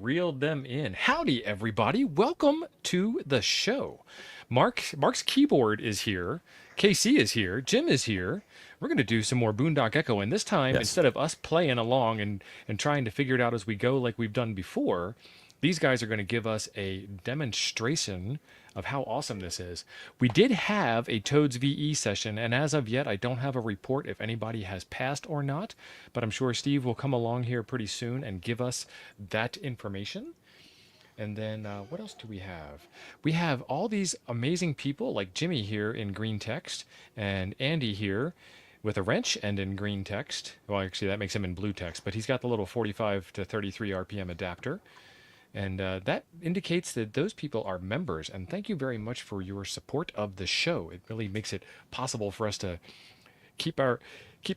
reeled them in. Howdy, everybody. Welcome to the show. Mark's keyboard is here. KC is here. Jim is here. We're going to do some more Boondock Echo, and this time, Yes. instead of us playing along and trying to figure it out as we go like we've done before, these guys are going to give us a demonstration of how awesome this is. We did have a Toads VE session, and as of yet, I don't have a report if anybody has passed or not, but I'm sure Steve will come along here pretty soon and give us that information. And then what else do we have? We have all these amazing people like Jimmy here in green text and Andy here with a wrench and in green text. Well, actually, that makes him in blue text, but he's got the little 45 to 33 RPM adapter. And that indicates that those people are members. And thank you very much for your support of the show. It really makes it possible for us to keep our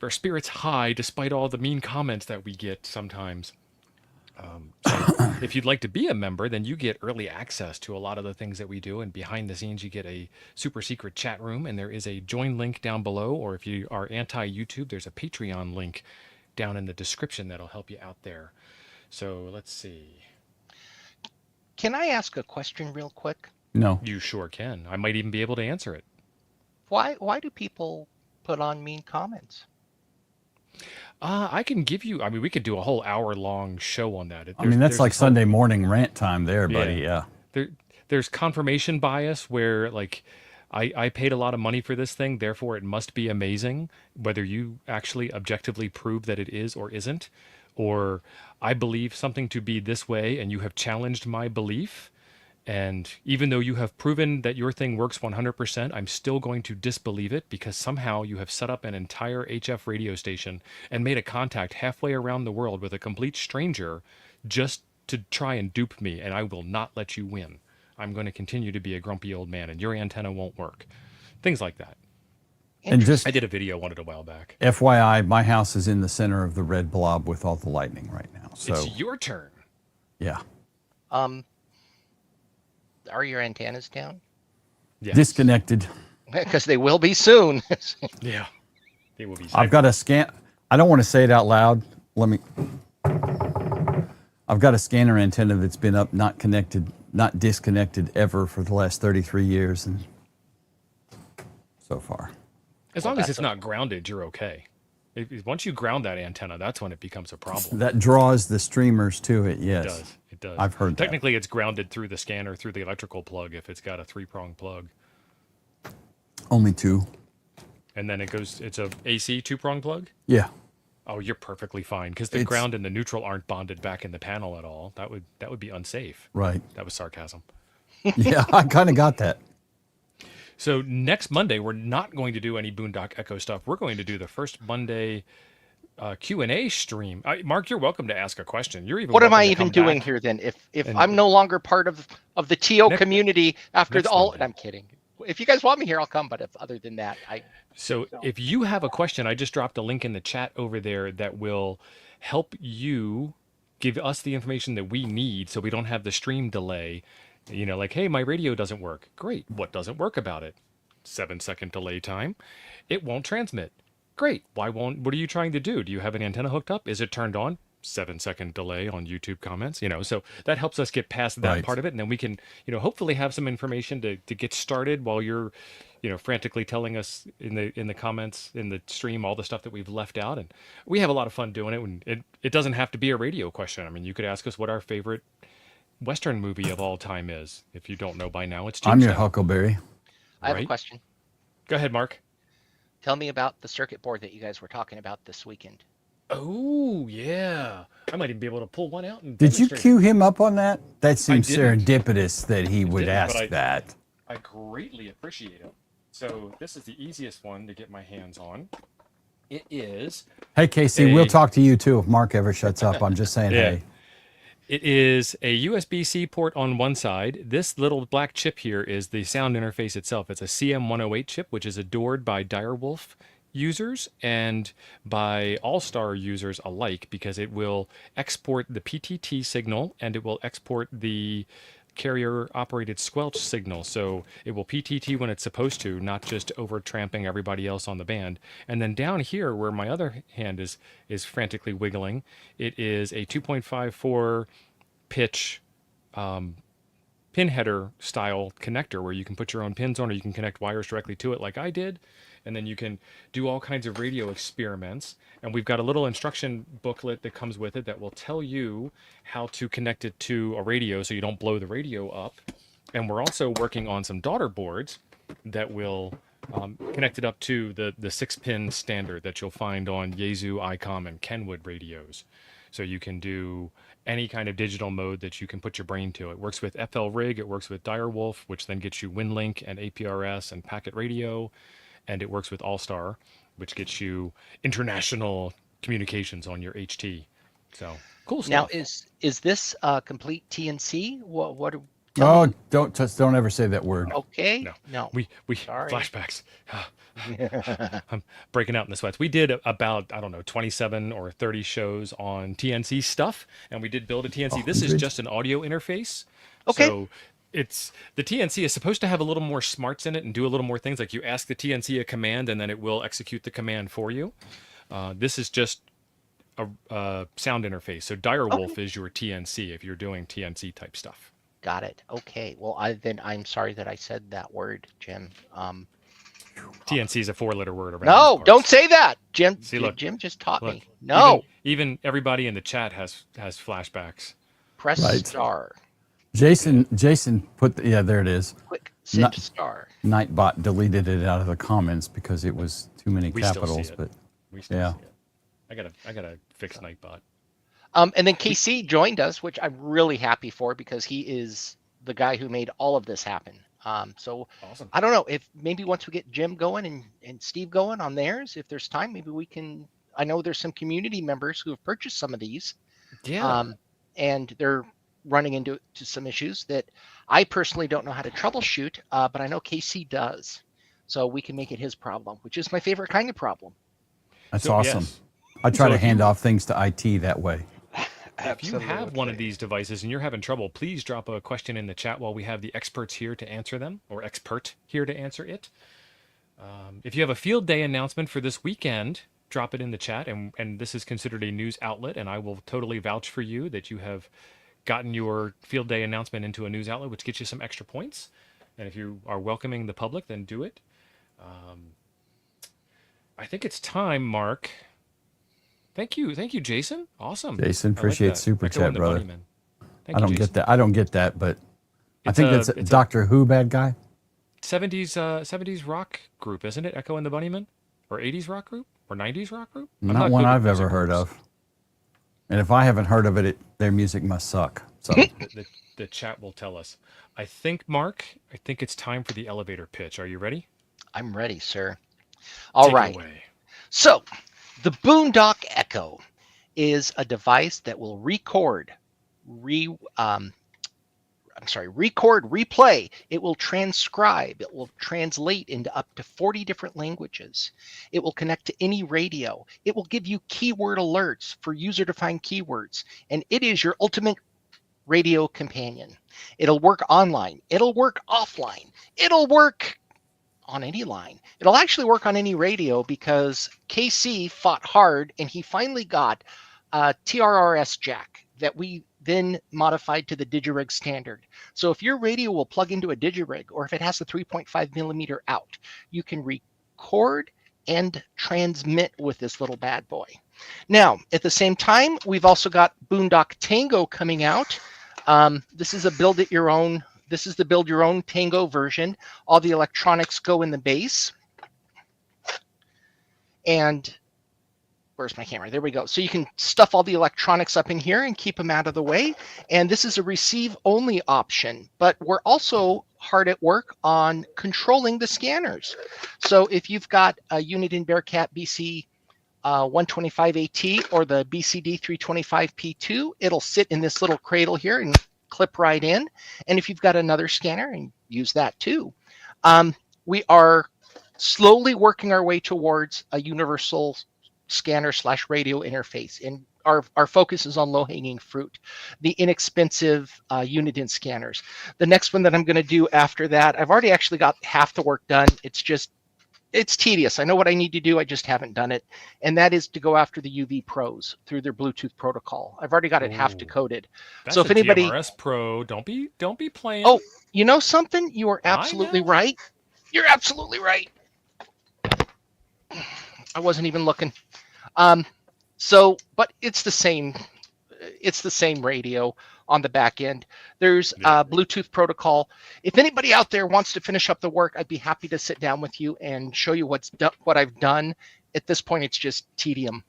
spirits high despite all the mean comments that we get sometimes. So if you'd like to be a member, then you get early access to a lot of the things that we do. And behind the scenes, you get a super secret chat room. And there is a join link down below. Or if you are anti-YouTube, there's a Patreon link down in the description that'll help you out there. So let's see. Can I ask a question real quick? No. You sure can. I might even be able to answer it. Why do people put on mean comments? I can give you, I mean, we could do a whole hour-long show on that. I mean, that's like Sunday morning rant time there, buddy. Yeah. There's confirmation bias where, like, I paid a lot of money for this thing, therefore it must be amazing, whether you actually objectively prove that it is or isn't. Or I believe something to be this way and you have challenged my belief. And even though you have proven that your thing works 100%, I'm still going to disbelieve it because somehow you have set up an entire HF radio station and made a contact halfway around the world with a complete stranger just to try and dupe me. And I will not let you win. I'm going to continue to be a grumpy old man and your antenna won't work. Things like that. And just I did a video on it a while back. FYI, my house is in the center of the red blob with all the lightning right now. So it's your turn. Yeah. Are your antennas down? Yes. Disconnected. Because they will be soon. Yeah. They will be. I've got a scan. I don't want to say it out loud. I've got a scanner antenna that's been up, not connected, not disconnected ever for the last 33 years, and so far. As long as it's not grounded, you're okay. Once you ground that antenna, that's when it becomes a problem. That draws the streamers to it, yes. It does. It does. I've heard Technically, it's grounded through the scanner, through the electrical plug, if it's got a 3-prong plug. Only 2. And then it's a AC 2-prong plug? Yeah. Oh, you're perfectly fine, because the ground and the neutral aren't bonded back in the panel at all. That would be unsafe. Right. That was sarcasm. Yeah, I kind of got that. So next Monday, we're not going to do any Boondock Echo stuff. We're going to do the first Monday Q&A stream. Mark, you're welcome to ask a question. You're even. What am I welcome to even come doing back. here then? If I'm no longer part of the TO community after all, Monday. I'm kidding. If you guys want me here, I'll come. But other than that, So if you have a question, I just dropped a link in the chat over there that will help you give us the information that we need so we don't have the stream delay. You know, like, hey, my radio doesn't work. Great. What doesn't work about it? 7-second delay time. It won't transmit. Great. What are you trying to do? Do you have an antenna hooked up? Is it turned on? 7-second delay on YouTube comments, so that helps us get past that part of it. And then we can, hopefully have some information to get started while you're, frantically telling us in the comments, in the stream, all the stuff that we've left out. And we have a lot of fun doing it. And it doesn't have to be a radio question. I mean, you could ask us what our favorite Western movie of all time is. If you don't know by now, it's I'm your Tombstone. Huckleberry. I have a question. Go ahead, Mark. Tell me about the circuit board that you guys were talking about this weekend. Oh, yeah. I might even be able to pull one out. And Did you demonstrate cue him up on that? That seems didn't. serendipitous that he would ask that. I greatly appreciate it. So this is the easiest one to get my hands on. It is. Hey, Casey, we'll talk to you too if Mark ever shuts up. I'm just saying, Yeah. hey. It is a USB-C port on one side. This little black chip here is the sound interface itself. It's a CM108 chip, which is adored by Direwolf users and by All-Star users alike because it will export the PTT signal and it will export the carrier-operated squelch signal. So it will PTT when it's supposed to, not just over-tramping everybody else on the band. And then down here, where my other hand is frantically wiggling, it is a 2.54 pitch pin header style connector where you can put your own pins on, or you can connect wires directly to it like I did. And then you can do all kinds of radio experiments. And we've got a little instruction booklet that comes with it that will tell you how to connect it to a radio so you don't blow the radio up. And we're also working on some daughter boards that will connect it up to the 6-pin standard that you'll find on Yaesu, ICOM, and Kenwood radios. So you can do any kind of digital mode that you can put your brain to. It works with FL Rig, it works with Direwolf, which then gets you WinLink and APRS and packet radio, and it works with All-Star, which gets you international communications on your HT. So cool stuff. Now, is this complete TNC? What? Oh, don't ever say that word. Okay. No. We Sorry. flashbacks. I'm breaking out in the sweats. We did about, I don't know, 27 or 30 shows on TNC stuff, and we did build a TNC. This is just an audio interface. Okay. So the TNC is supposed to have a little more smarts in it and do a little more things. Like you ask the TNC a command, and then it will execute the command for you. This is just a sound interface. So Direwolf is your TNC if you're doing TNC type stuff. Got it. Okay. Well, I'm sorry that I said that word, Jim. TNC is a 4-letter word. Around No, don't say that, Jim. See, look, Jim just taught look, me. No. Even everybody in the chat has flashbacks. Press Right. star. Jason put there it is. Quick, sit star. Nightbot deleted it out of the comments because it was too many We still capitals. see it. But We still yeah. see it. I gotta fix Nightbot. And then KC joined us, which I'm really happy for because he is the guy who made all of this happen. So Awesome. I don't know if maybe once we get Jim going and Steve going on theirs, if there's time, maybe we can. I know there's some community members who have purchased some of these. Yeah. And they're running into some issues that I personally don't know how to troubleshoot, but I know KC does. So we can make it his problem, which is my favorite kind of problem. That's So, awesome. yes. I try So to if hand you- off things to IT that way. If you have one of these devices and you're having trouble, please drop a question in the chat while we have the experts here to answer them, or expert here to answer it. If you have a field day announcement for this weekend, drop it in the chat, and this is considered a news outlet, and I will totally vouch for you that you have gotten your field day announcement into a news outlet, which gets you some extra points. And if you are welcoming the public, then do it. I think it's time, Mark. Thank you, Jason. Awesome. Jason, I like appreciate that. super Echo chat, and the brother. Bunnyman. Thank I you, don't Jason. get that. I don't get that, but I It's think a- that's a it's a- Doctor Who bad guy. 70s rock group, isn't it? Echo and the Bunnymen, or 80s rock group, or 90s rock group? I'm Not good one with I've music ever heard groups. of. And if I haven't heard of it, their music must suck. So The chat will tell us. I think, Mark, it's time for the elevator pitch. Are you ready? I'm ready, sir. All Take it right. away. So the Boondock Echo is a device that will record, replay. It will transcribe. It will translate into up to 40 different languages. It will connect to any radio. It will give you keyword alerts for user-defined keywords. And it is your ultimate radio companion. It'll work online. It'll work offline. It'll work on any line. It'll actually work on any radio because KC fought hard and he finally got a TRRS jack that we then modified to the Digirig standard. So if your radio will plug into a Digirig, or if it has a 3.5 millimeter out, you can record and transmit with this little bad boy. Now, at the same time, we've also got Boondock Tango coming out. This is a build it your own. This is the build your own Tango version. All the electronics go in the base. And where's my camera? There we go. So you can stuff all the electronics up in here and keep them out of the way. And this is a receive only option, but we're also hard at work on controlling the scanners. So if you've got a unit in Bearcat BC 125AT or the BCD 325P2, it'll sit in this little cradle here and clip right in. And if you've got another scanner, and use that too. We are slowly working our way towards a universal scanner / radio interface. And our focus is on low-hanging fruit, the inexpensive unit-in scanners. The next one that I'm going to do after that, I've already actually got half the work done. It's just it's tedious. I know what I need to do. I just haven't done it. And that is to go after the UV pros through their Bluetooth protocol. I've already got it half Ooh. decoded. That's So if a anybody, GMRS Pro. Don't be playing. oh, you know something? You are I absolutely know. right. You're absolutely right. I wasn't even looking. So, but it's the same. It's the same radio on the back end. There's Yeah. Bluetooth protocol. If anybody out there wants to finish up the work, I'd be happy to sit down with you and show you what I've done. At this point, it's just tedium.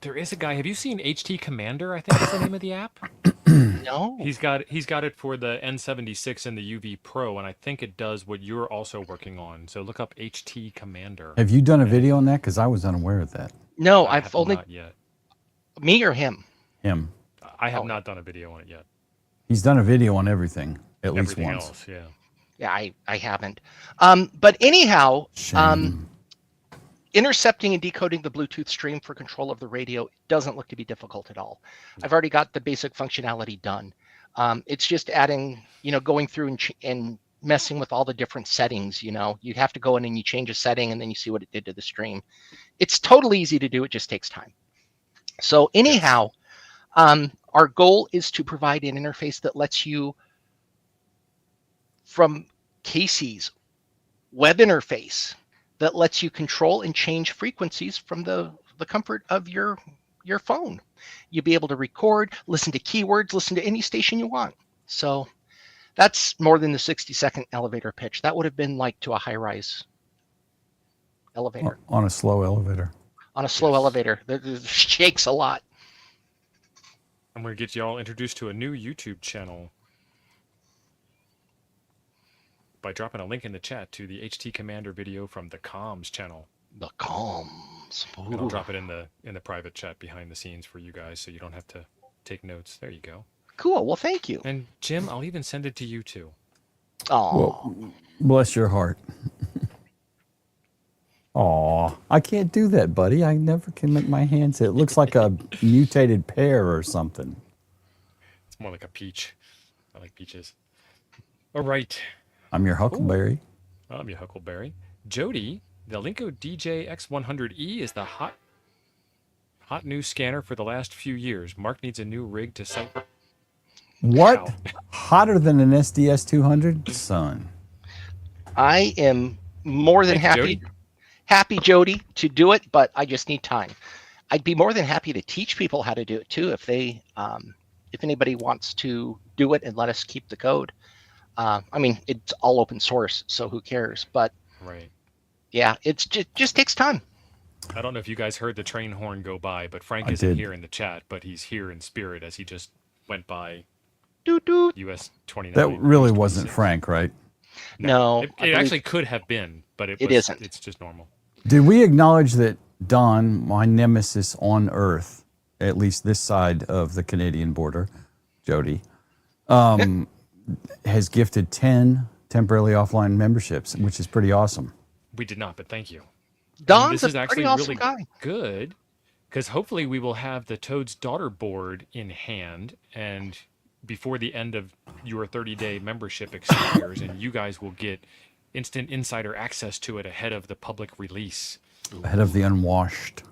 There is a guy. Have you seen HT Commander? I think is the name of the app. No. He's got it for the N76 and the UV Pro, and I think it does what you're also working on. So look up HT Commander. Have you done a video on that? Because I was unaware of that. No, I I've have only not yet. me or him. Him. I have Oh. not done a video on it yet. He's done a video on everything at least Everything once. else, yeah. Yeah, I haven't. But anyhow, Shame. intercepting and decoding the Bluetooth stream for control of the radio doesn't look to be difficult at all. I've already got the basic functionality done. It's just adding, going through and messing with all the different settings. You have to go in and you change a setting and then you see what it did to the stream. It's totally easy to do. It just takes time. So anyhow, our goal is to provide an interface that lets you, from Casey's web interface, that lets you control and change frequencies from the comfort of your phone. You'll be able to record, listen to keywords, listen to any station you want. So that's more than the 60-second elevator pitch. That would have been like to a high-rise elevator. On a slow elevator. On a slow elevator. It shakes a lot. I'm going to get you all introduced to a new YouTube channel by dropping a link in the chat to the HT Commander video from the Comms channel. The comms. And I'll drop it in the private chat behind the scenes for you guys, so you don't have to take notes. There you go. Cool. Well, thank you. And Jim, I'll even send it to you too. Oh, Well, bless your heart. Aw, I can't do that, buddy. I never can make my hands. It looks like a mutated pear or something. It's more like a peach. I like peaches. All right. I'm your huckleberry. I'm your Huckleberry. Jody, the Linko DJ X100E is the hot new scanner for the last few years. Mark needs a new rig to site. What? Wow. Hotter than an SDS 200? Son. I am more than Thank you, happy, Jody, to do it, but I just need time. I'd be more than happy to teach people how to do it too, if anybody wants to do it and let us keep the code. I mean, it's all open source, so who cares? But Right. yeah, it's just takes time. I don't know if you guys heard the train horn go by, but Frank I isn't did. here in the chat, but he's here in spirit as he just went by Doot, doot. US 29. That really US wasn't 26. Frank, right? No, It I believe- actually could have been, but It isn't. It's just normal. Did we acknowledge that Don, my nemesis on Earth, at least this side of the Canadian border, Jody, has gifted 10 temporarily offline memberships, which is pretty awesome. We did not, but thank you. Don's This is a actually pretty awesome really guy. good because hopefully we will have the Toad's Daughter board in hand, and before the end of your 30-day membership expires, and you guys will get instant insider access to it ahead of the public release. Ahead of the unwashed.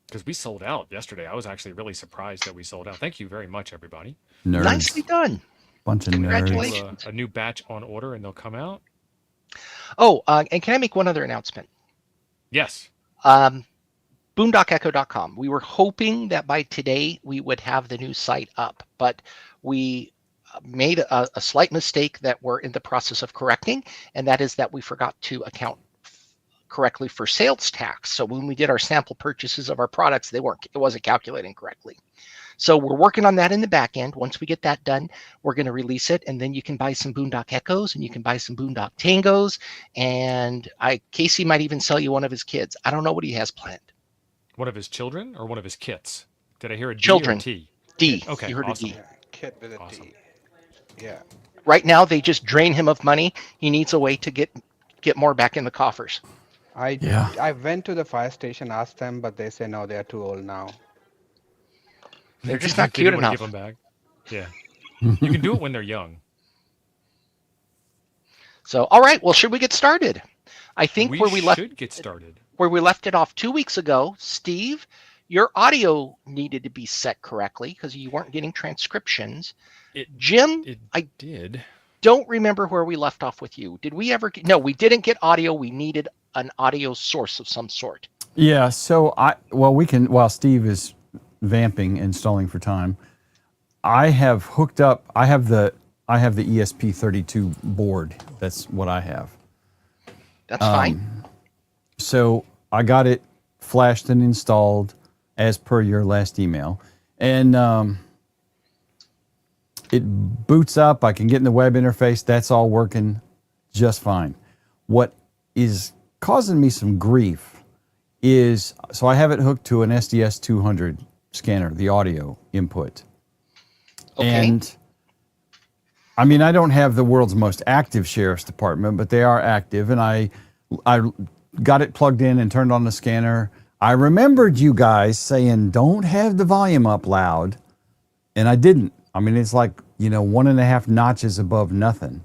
Because we sold out yesterday. I was actually really surprised that we sold out. Thank you very much, everybody. Nerds. Nicely done. Bunch of nerds. Congratulations. A new batch on order, and they'll come out. Oh, and can I make one other announcement? Yes. Boondockecho.com. We were hoping that by today we would have the new site up, but we made a slight mistake that we're in the process of correcting, and that is that we forgot to account correctly for sales tax. So when we did our sample purchases of our products, it wasn't calculating correctly. So we're working on that in the back end. Once we get that done, we're going to release it, and then you can buy some Boondock Echoes and you can buy some Boondock Tangos, and Casey might even sell you one of his kids. I don't know what he has planned. One of his children or one of his kits? Did I hear a D Children. or a T? D. Okay, You heard awesome. a D. Yeah, kid with a D. Awesome. Yeah. Right now, they just drain him of money. He needs a way to get more back in the coffers. I went to the fire station, asked them, but they say no, they are too old now. They're just They not didn't cute wanna enough. Give them back. Yeah. You can do it when they're young. So, all right. Well, should we get started? I think We where we left should get started. it off 2 weeks ago, Steve, your audio needed to be set correctly because you weren't getting transcriptions. It Jim, it I did. don't remember where we left off with you. Did we ever get, no, we didn't get audio. We needed an audio source of some sort. Yeah. So while Steve is vamping and stalling for time, I have hooked up. I have the ESP32 board. That's what I have. That's fine. So I got it flashed and installed as per your last email. And it boots up. I can get in the web interface. That's all working just fine. What is causing me some grief is, so I have it hooked to an SDS 200 scanner, the audio input. Okay. And I mean, I don't have the world's most active sheriff's department, but they are active. And I got it plugged in and turned on the scanner. I remembered you guys saying, don't have the volume up loud. And I didn't. I mean, it's like, 1.5 notches above nothing,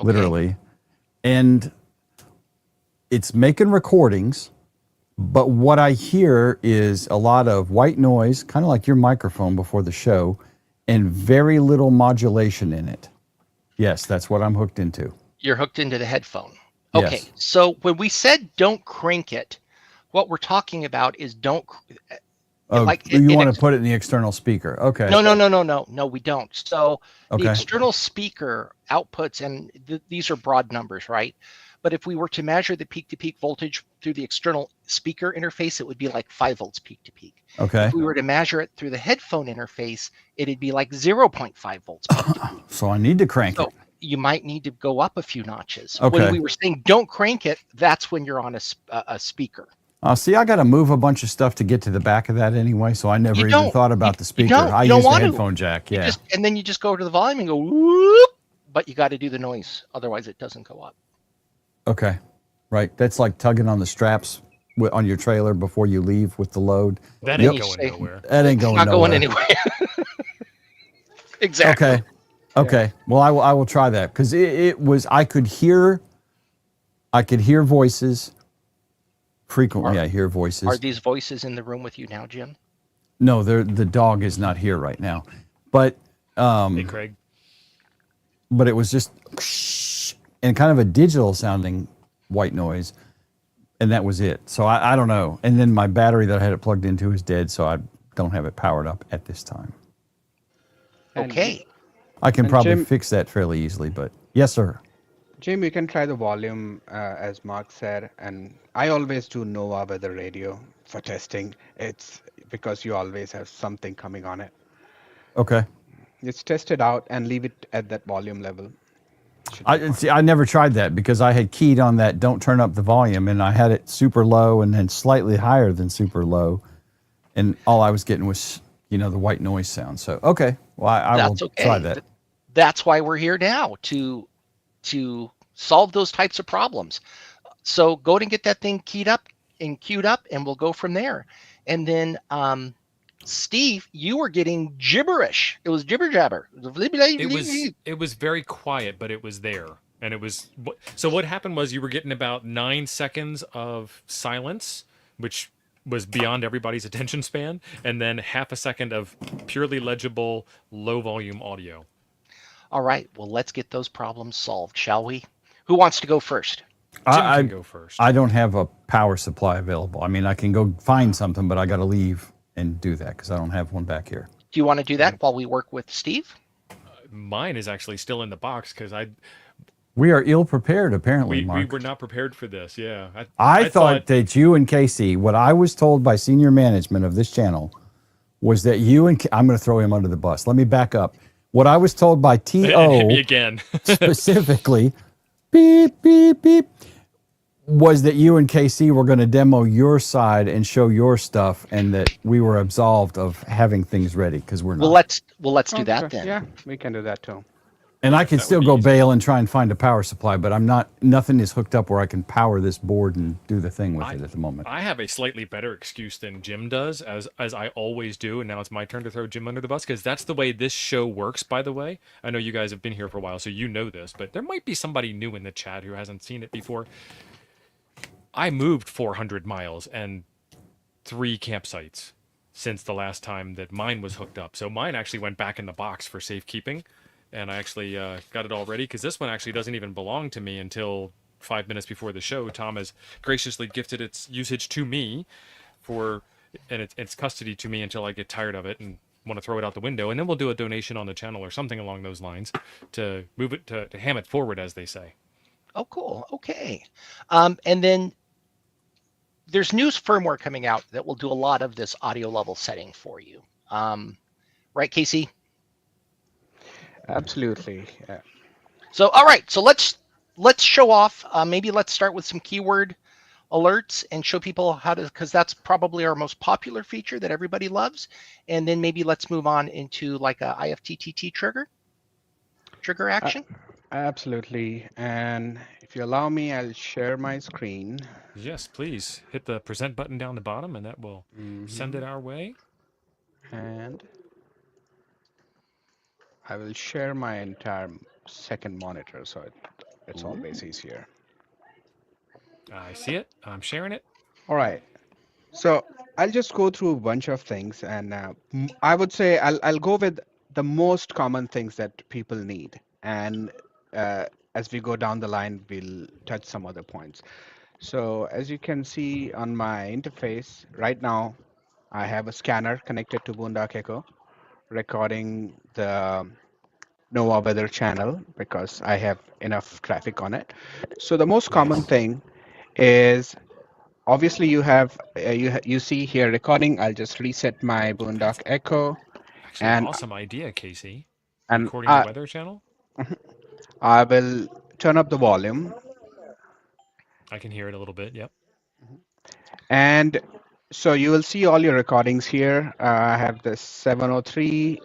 literally. And it's making recordings. But what I hear is a lot of white noise, kind of like your microphone before the show, and very little modulation in it. Yes, that's what I'm hooked into. You're hooked into the headphone. Okay. Yes. So when we said don't crank it, what we're talking about is don't. Oh, you want to put it in the external speaker. Okay. No, we don't. So Okay. the external speaker outputs, and these are broad numbers, right? But if we were to measure the peak-to-peak voltage through the external speaker interface, it would be like 5 volts peak-to-peak. Okay. If we were to measure it through the headphone interface, it'd be like 0.5 volts peak-to-peak. So I need to crank So it. you might need to go up a few notches. Okay. When we were saying don't crank it, that's when you're on a speaker. See, I got to move a bunch of stuff to get to the back of that anyway, so I never You even don't. thought about the speaker. don't. I You don't use the want to. headphone jack. Yeah. And then you just go to the volume and go whoop, but you got to do the noise, otherwise it doesn't go up. Okay. Right. That's like tugging on the straps on your trailer before you leave with the load. That Yep. ain't going nowhere. That ain't going Not nowhere. going anywhere. Exactly. Okay. Okay. Well, I will try that because it was, I could hear voices. Frequently, I hear voices. Are these voices in the room with you now, Jim? No, the dog is not here right now. But Hey, Craig. but it was just and kind of a digital sounding white noise, and that was it. So I don't know. And then my battery that I had it plugged into is dead, so I don't have it powered up at this time. Okay. I can And probably Jim- fix that fairly easily, but yes, sir. Jim, you can try the volume, as Mark said, and I always do NOAA weather radio for testing. It's because you always have something coming on it. Okay. Just test it out and leave it at that volume level. I never tried that because I had keyed on that don't turn up the volume, and I had it super low and then slightly higher than super low, and all I was getting was the white noise sound. So okay, well I will try that. That's why we're here now to solve those types of problems. So go and get that thing keyed up and queued up, and we'll go from there. And then Steve, you were getting gibberish. It was jibber jabber. It was very quiet, but it was there. And it was so what happened was you were getting about 9 seconds of silence, which was beyond everybody's attention span, and then half a second of purely legible low volume audio. All right, well, let's get those problems solved, shall we? Who wants to go first? Jim can go first. I don't have a power supply available. I mean, I can go find something, but I got to leave and do that because I don't have one back here. Do you want to do that while we work with Steve? Mine is actually still in the box because We are ill prepared, apparently, we Mark. were not prepared for this. Yeah, I thought that you and Casey, what I was told by senior management of this channel was that you and I'm going to throw him under the bus. Let me back up. What I was told by hit me TO again. specifically, beep, beep, beep, was that you and KC were going to demo your side and show your stuff, and that we were absolved of having things ready because we're not. Well, let's do that then. Yeah, we can do that too. And I can That still would be go easy. bail and try and find a power supply, but I'm not. Nothing is hooked up where I can power this board and do the thing with it at the moment. I have a slightly better excuse than Jim does, as I always do, and now it's my turn to throw Jim under the bus because that's the way this show works. By the way, I know you guys have been here for a while, so you know this, but there might be somebody new in the chat who hasn't seen it before. I moved 400 miles and 3 campsites since the last time that mine was hooked up. So mine actually went back in the box for safekeeping, and I actually got it all ready because this one actually doesn't even belong to me until 5 minutes before the show. Tom has graciously gifted its usage to me for and its custody to me until I get tired of it and want to throw it out the window, and then we'll do a donation on the channel or something along those lines to move it to ham it forward, as they say. Oh, cool. Okay. And then there's new firmware coming out that will do a lot of this audio level setting for you. Right, Casey? Absolutely. So, all right. So let's show off. Maybe let's start with some keyword alerts and show people how to, because that's probably our most popular feature that everybody loves. And then maybe let's move on into like a IFTTT trigger action. Absolutely. And if you allow me, I'll share my screen. Yes, please hit the present button down the bottom, and that will send it our way. And I will share my entire second monitor, so it's always easier. I see it. I'm sharing it. All right. So I'll just go through a bunch of things, and I would say I'll go with the most common things that people need, and as we go down the line, we'll touch some other points. So as you can see on my interface right now, I have a scanner connected to Boondock Echo, recording the NOAA weather channel because I have enough traffic on it. So the most common Nice. thing is obviously you have you see here recording. I'll just reset my Boondock Echo, Actually, an and awesome idea, Casey. and Recording the weather channel. I will turn up the volume. I can hear it a little bit. Yep. And so you will see all your recordings here. I have this 703.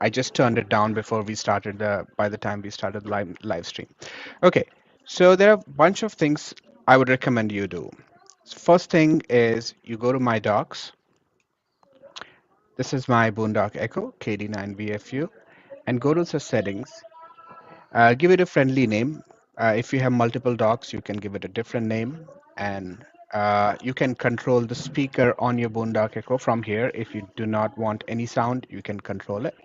I just turned it down before we started by the time we started live stream. Okay, so there are a bunch of things I would recommend you do. First thing is you go to my docs. This is my Boondock Echo KD9VFU, and go to the settings. Give it a friendly name. If you have multiple docs, you can give it a different name, and you can control the speaker on your Boondock Echo from here. If you do not want any sound, you can control it.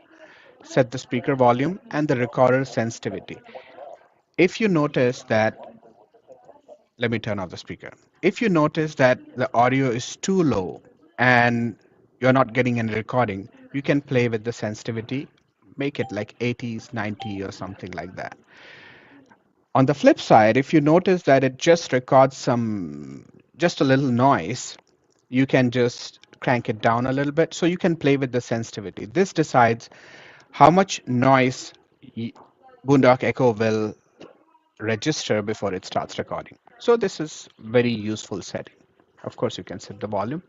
Set the speaker volume and the recorder sensitivity. If you notice that, let me turn off the speaker. If you notice that the audio is too low and you're not getting any recording, you can play with the sensitivity, make it like 80s, 90 or something like that. On the flip side, if you notice that it just records just a little noise, you can just crank it down a little bit so you can play with the sensitivity. This decides how much noise Boondock Echo will register before it starts recording. So this is very useful setting. Of course, you can set the volume.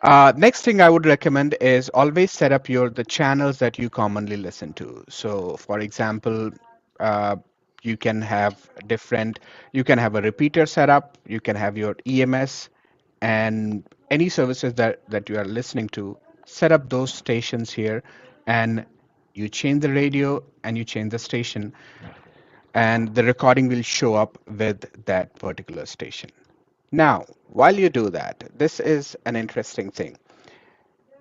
Next thing I would recommend is always set up the channels that you commonly listen to. So for example, you can have a repeater setup, you can have your EMS, and any services that you are listening to, set up those stations here, and you change the radio and you change the station, and the recording will show up with that particular station. Now, while you do that, this is an interesting thing.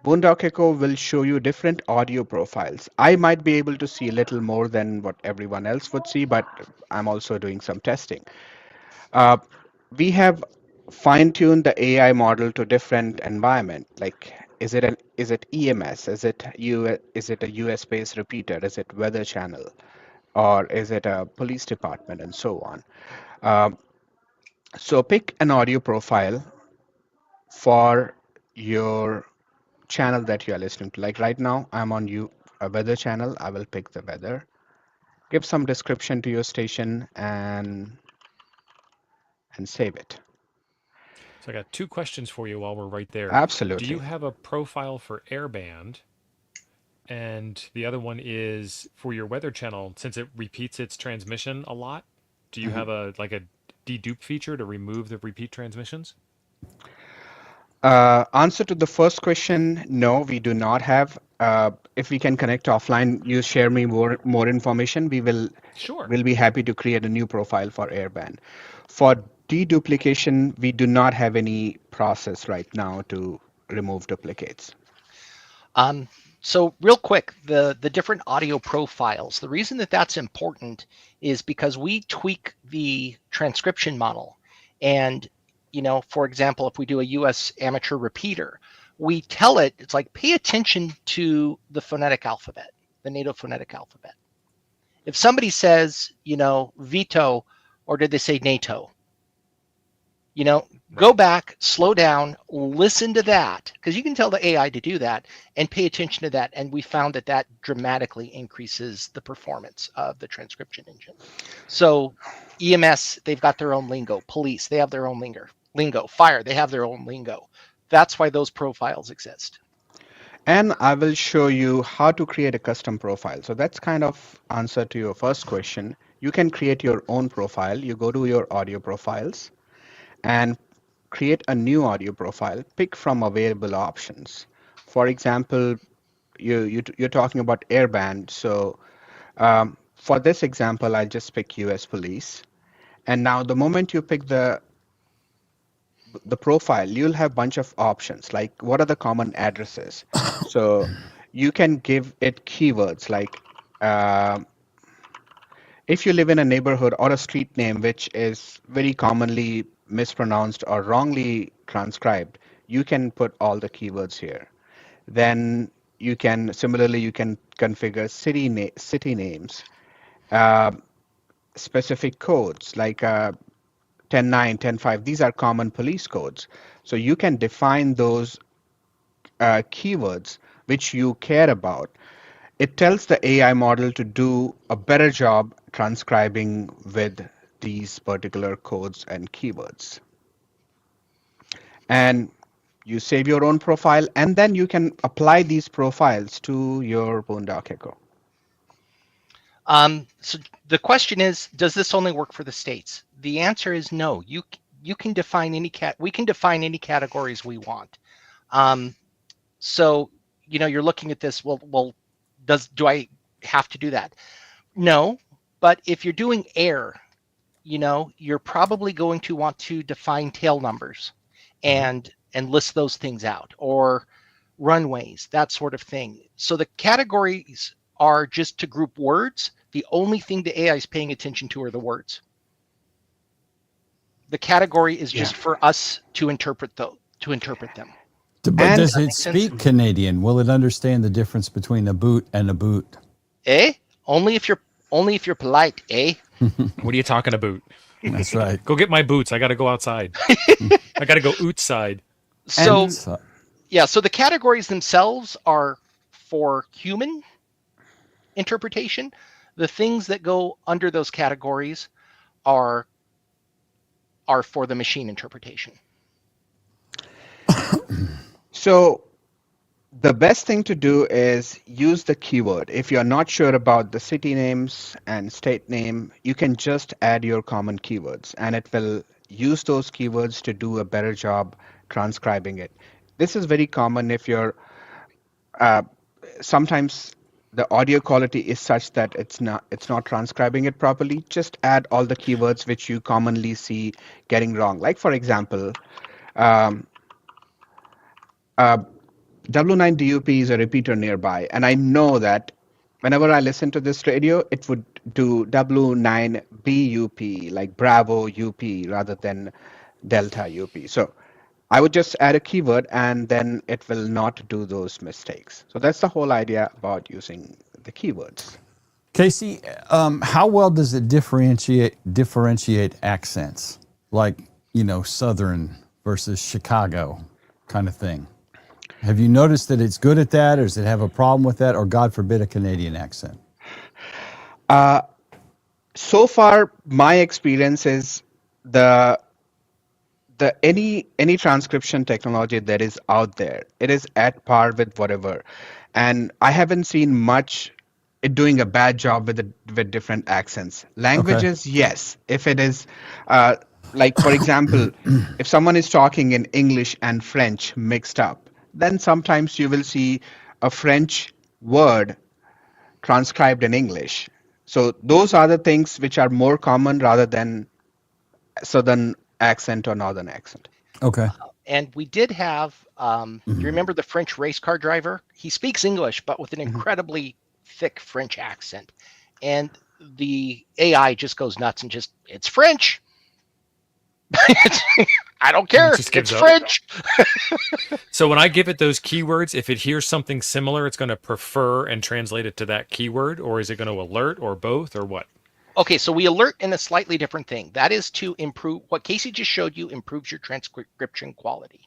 Boondock Echo will show you different audio profiles. I might be able to see a little more than what everyone else would see, but I'm also doing some testing. We have fine-tuned the AI model to different environment. Like, is it EMS? Is it a US-based repeater? Is it weather channel, or is it a police department, and so on? So pick an audio profile for your channel that you are listening to. Like right now, I'm on a weather channel. I will pick the weather. Give some description to your station and save it. So I got 2 questions for you while we're right there. Do you Absolutely. have a profile for airband? And the other one is for your weather channel, since it repeats its transmission a lot. Do you have a dedupe feature to remove the repeat transmissions? Answer to the first question, no, we do not have. If we can connect offline, you share me more information. Sure. We'll be happy to create a new profile for airband. For deduplication, we do not have any process right now to remove duplicates. So real quick, the different audio profiles, the reason that that's important is because we tweak the transcription model. And, for example, if we do a US amateur repeater, we tell it, it's like, pay attention to the phonetic alphabet, the native phonetic alphabet. If somebody says, veto, or did they say NATO? Go back, slow down, listen to that, because you can tell the AI to do that and pay attention to that. And we found that that dramatically increases the performance of the transcription engine. So EMS, they've got their own lingo. Police, they have their own lingo. Fire, they have their own lingo. That's why those profiles exist. And I will show you how to create a custom profile. So that's kind of answer to your first question. You can create your own profile. You go to your audio profiles and create a new audio profile, pick from available options. For example, you're talking about airband. So for this example, I'll just pick US Police. And now the moment you pick the profile, you'll have a bunch of options, like what are the common addresses. So you can give it keywords like if you live in a neighborhood or a street name which is very commonly mispronounced or wrongly transcribed, you can put all the keywords here. Then you can configure city names, specific codes like 10.9, 10.5. These are common police codes. So you can define those keywords which you care about. It tells the AI model to do a better job transcribing with these particular codes and keywords. And you save your own profile, and then you can apply these profiles to your Boondock Echo. So the question is, does this only work for the states? The answer is no. You can define any we can define any categories we want. So you're looking at this. Well, do I have to do that? No, but if you're doing air, you're probably going to want to define tail numbers and list those things out, or runways, that sort of thing. So the categories are just to group words. The only thing the AI is paying attention to are the words. The category is just for us to interpret them. But does it speak Canadian? Will it understand the difference between a boot and a boot? Only if you're polite, What are you talking about? That's right. Go get my boots. I got to go outside. I got to go outside. So the categories themselves are for human interpretation. The things that go under those categories are for the machine interpretation. So the best thing to do is use the keyword. If you're not sure about the city names and state name, you can just add your common keywords, and it will use those keywords to do a better job transcribing it. This is very common if you're sometimes the audio quality is such that it's not transcribing it properly. Just add all the keywords which you commonly see getting wrong. Like for example, W9DUP is a repeater nearby, and I know that whenever I listen to this radio, it would do W9BUP, like Bravo UP, rather than Delta UP. So I would just add a keyword, and then it will not do those mistakes. So that's the whole idea about using the keywords. Casey, how well does it differentiate accents, like Southern versus Chicago kind of thing? Have you noticed that it's good at that, or does it have a problem with that, or God forbid a Canadian accent? So far, my experience is any transcription technology that is out there, it is at par with whatever, and I haven't seen much it doing a bad job with different accents. Languages, okay. Yes, if it is. Like for example, if someone is talking in English and French mixed up, then sometimes you will see a French word transcribed in English. So those are the things which are more common rather than southern accent or northern accent. Okay. And we did have, you remember the French race car driver? He speaks English, but with an Mhm. incredibly thick French accent. And the AI just goes nuts and just, it's French. I don't And it care. just It's gives up. French. So when I give it those keywords, if it hears something similar, it's going to prefer and translate it to that keyword, or is it going to alert, or both, or what? Okay, so we alert in a slightly different thing. That is to improve what Casey just showed you, improves your transcription quality.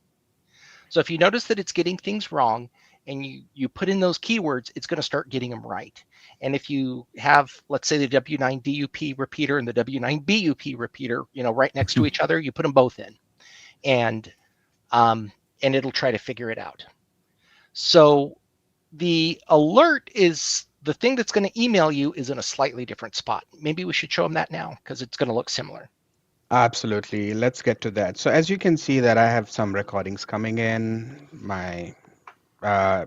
So if you notice that it's getting things wrong and you put in those keywords, it's going to start getting them right. And if you have, let's say, the W9 DUP repeater and the W9 BUP repeater, right next to each other, you put them both in, and it'll try to figure it out. So the alert is the thing that's going to email you is in a slightly different spot. Maybe we should show them that now because it's going to look similar. Absolutely. Let's get to that. So as you can see that I have some recordings coming in. Uh,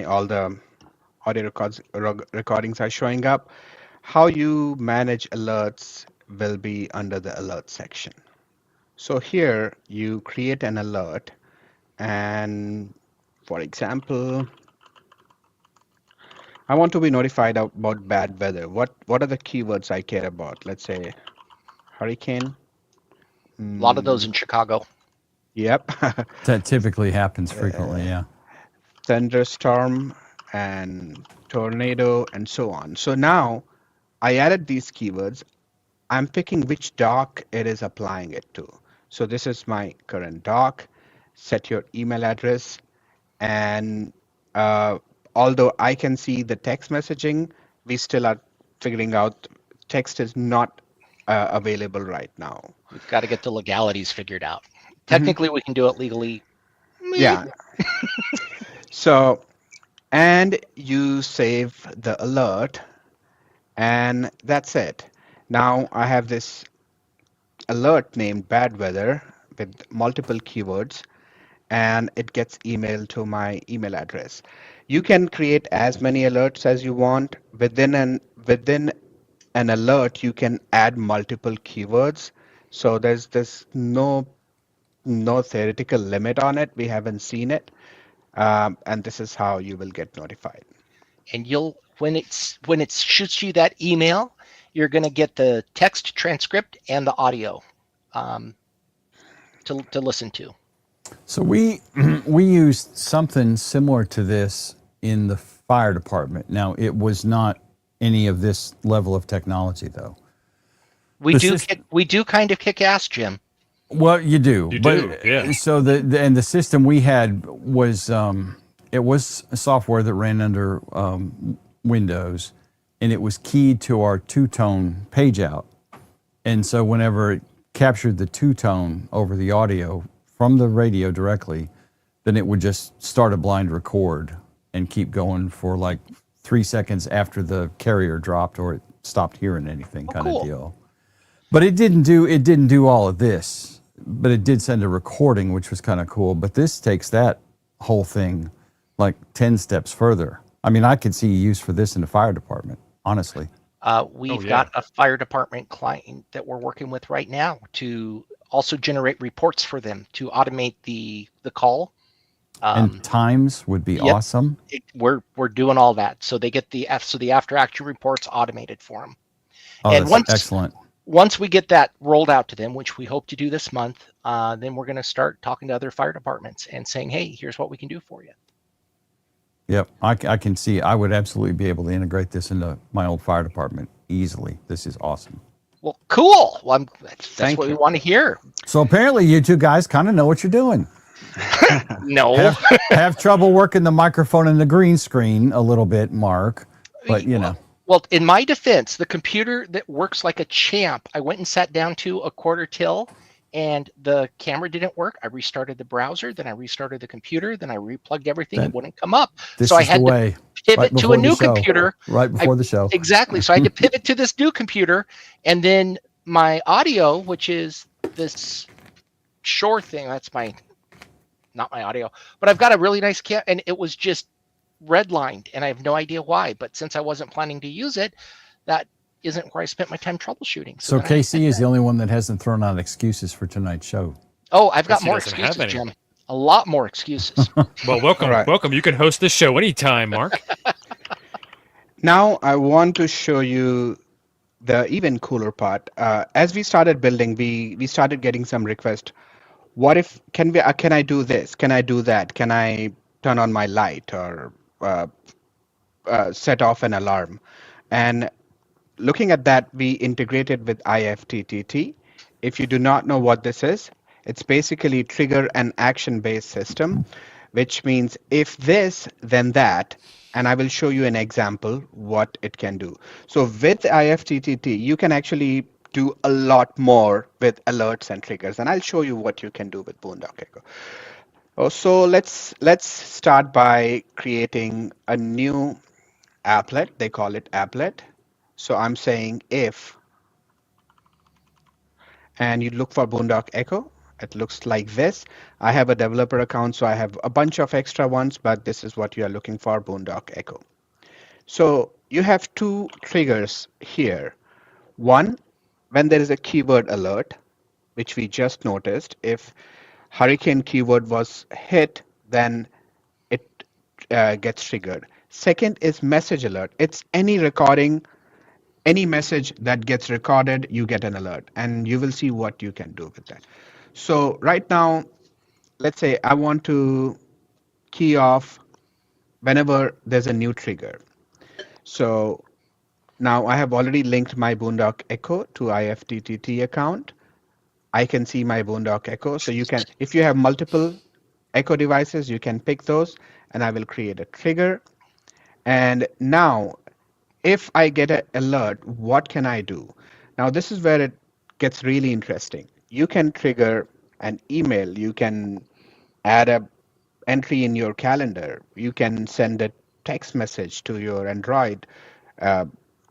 all the audio recordings are showing up. How you manage alerts will be under the alert section. So here you create an alert, and for example, I want to be notified about bad weather. What are the keywords I care about? Let's say hurricane. A lot of those in Mm, Chicago. yep. That typically happens frequently. Yeah. Thunderstorm and tornado and so on. So now I added these keywords. I'm picking which dock it is applying it to. So this is my current dock. Set your email address. And although I can see the text messaging, we still are figuring out text is not available right now. We've got to get the legalities figured out. Mhm. Technically, we can do it legally. Yeah. So, and you save the alert, and that's it. Now I have this alert named bad weather with multiple keywords, and it gets emailed to my email address. You can create as many alerts as you want. Within an alert, you can add multiple keywords. So there's no theoretical limit on it. We haven't seen it, and this is how you will get notified. And you'll when it shoots you that email, you're going to get the text transcript and the audio to listen to. So we we used something similar to this in the fire department. Now it was not any of this level of technology though. We The do system, we do kind of kick ass, Jim. well, you do, You but do, yeah. so the system we had was it was a software that ran under Windows, and it was keyed to our two-tone page out, and so whenever it captured the two-tone over the audio from the radio directly, then it would just start a blind record and keep going for like 3 seconds after the carrier dropped or it stopped hearing anything, kind cool. of deal. But it didn't do all of this, but it did send a recording, which was kind of cool. But this takes that whole thing like 10 steps further. I mean, I could see use for this in the fire department, honestly. We've yeah. got a fire department client that we're working with right now to also generate reports for them to automate the call. And times would be Yep. awesome. We're doing all that, so they get the after action reports automated for them. Oh, And that's excellent. once we get that rolled out to them, which we hope to do this month, then we're going to start talking to other fire departments and saying, hey, here's what we can do for you. Yep, I can see. I would absolutely be able to integrate this into my old fire department easily. This is awesome. Well, cool. Well, that's Thank what we you. want to hear. So apparently, you two guys kind of know what you're doing. No. Have trouble working the microphone and the green screen a little bit, Mark. But you know, Well, in my defense, the computer that works like a champ, I went and sat down to a quarter till and the camera didn't work. I restarted the browser, then I restarted the computer, then I replugged everything. It wouldn't come up. this So I is had the to way. pivot right to before a the new show. computer. Right before the show. Exactly. So I had to pivot to this new computer, and then my audio, which is this Shure thing, that's not my audio, but I've got a really nice cam, and it was just redlined, and I have no idea why. But since I wasn't planning to use it, that isn't where I spent my time troubleshooting. So then I KC is admit the only one that hasn't thrown out excuses for tonight's show. Oh, I've got Guess he more doesn't have excuses, any. Jim. A lot more excuses. Well, All right. welcome. You can host this show anytime, Mark. Now I want to show you the even cooler part. As we started building, we started getting some requests. What if can I do this? Can I do that? Can I turn on my light or uh, set off an alarm? And looking at that, we integrated with IFTTT. If you do not know what this is, it's basically trigger and action based system, which means if this, then that. And I will show you an example what it can do. So with IFTTT, you can actually do a lot more with alerts and triggers. And I'll show you what you can do with Boondock Echo. So let's start by creating a new applet. They call it applet. So I'm saying if, and you look for Boondock Echo. It looks like this. I have a developer account, so I have a bunch of extra ones, but this is what you are looking for, Boondock Echo. So you have two triggers here. One, when there is a keyword alert, which we just noticed, if hurricane keyword was hit, then it gets triggered. Second is message alert. It's any recording, any message that gets recorded, you get an alert, and you will see what you can do with that. So right now, let's say I want to key off whenever there's a new trigger. So now I have already linked my Boondock Echo to IFTTT account. I can see my Boondock Echo. So you can, if you have multiple Echo devices, you can pick those, and I will create a trigger. And now, if I get an alert, what can I do? Now, this is where it gets really interesting. You can trigger an email. You can add a entry in your calendar. You can send a text message to your Android, uh,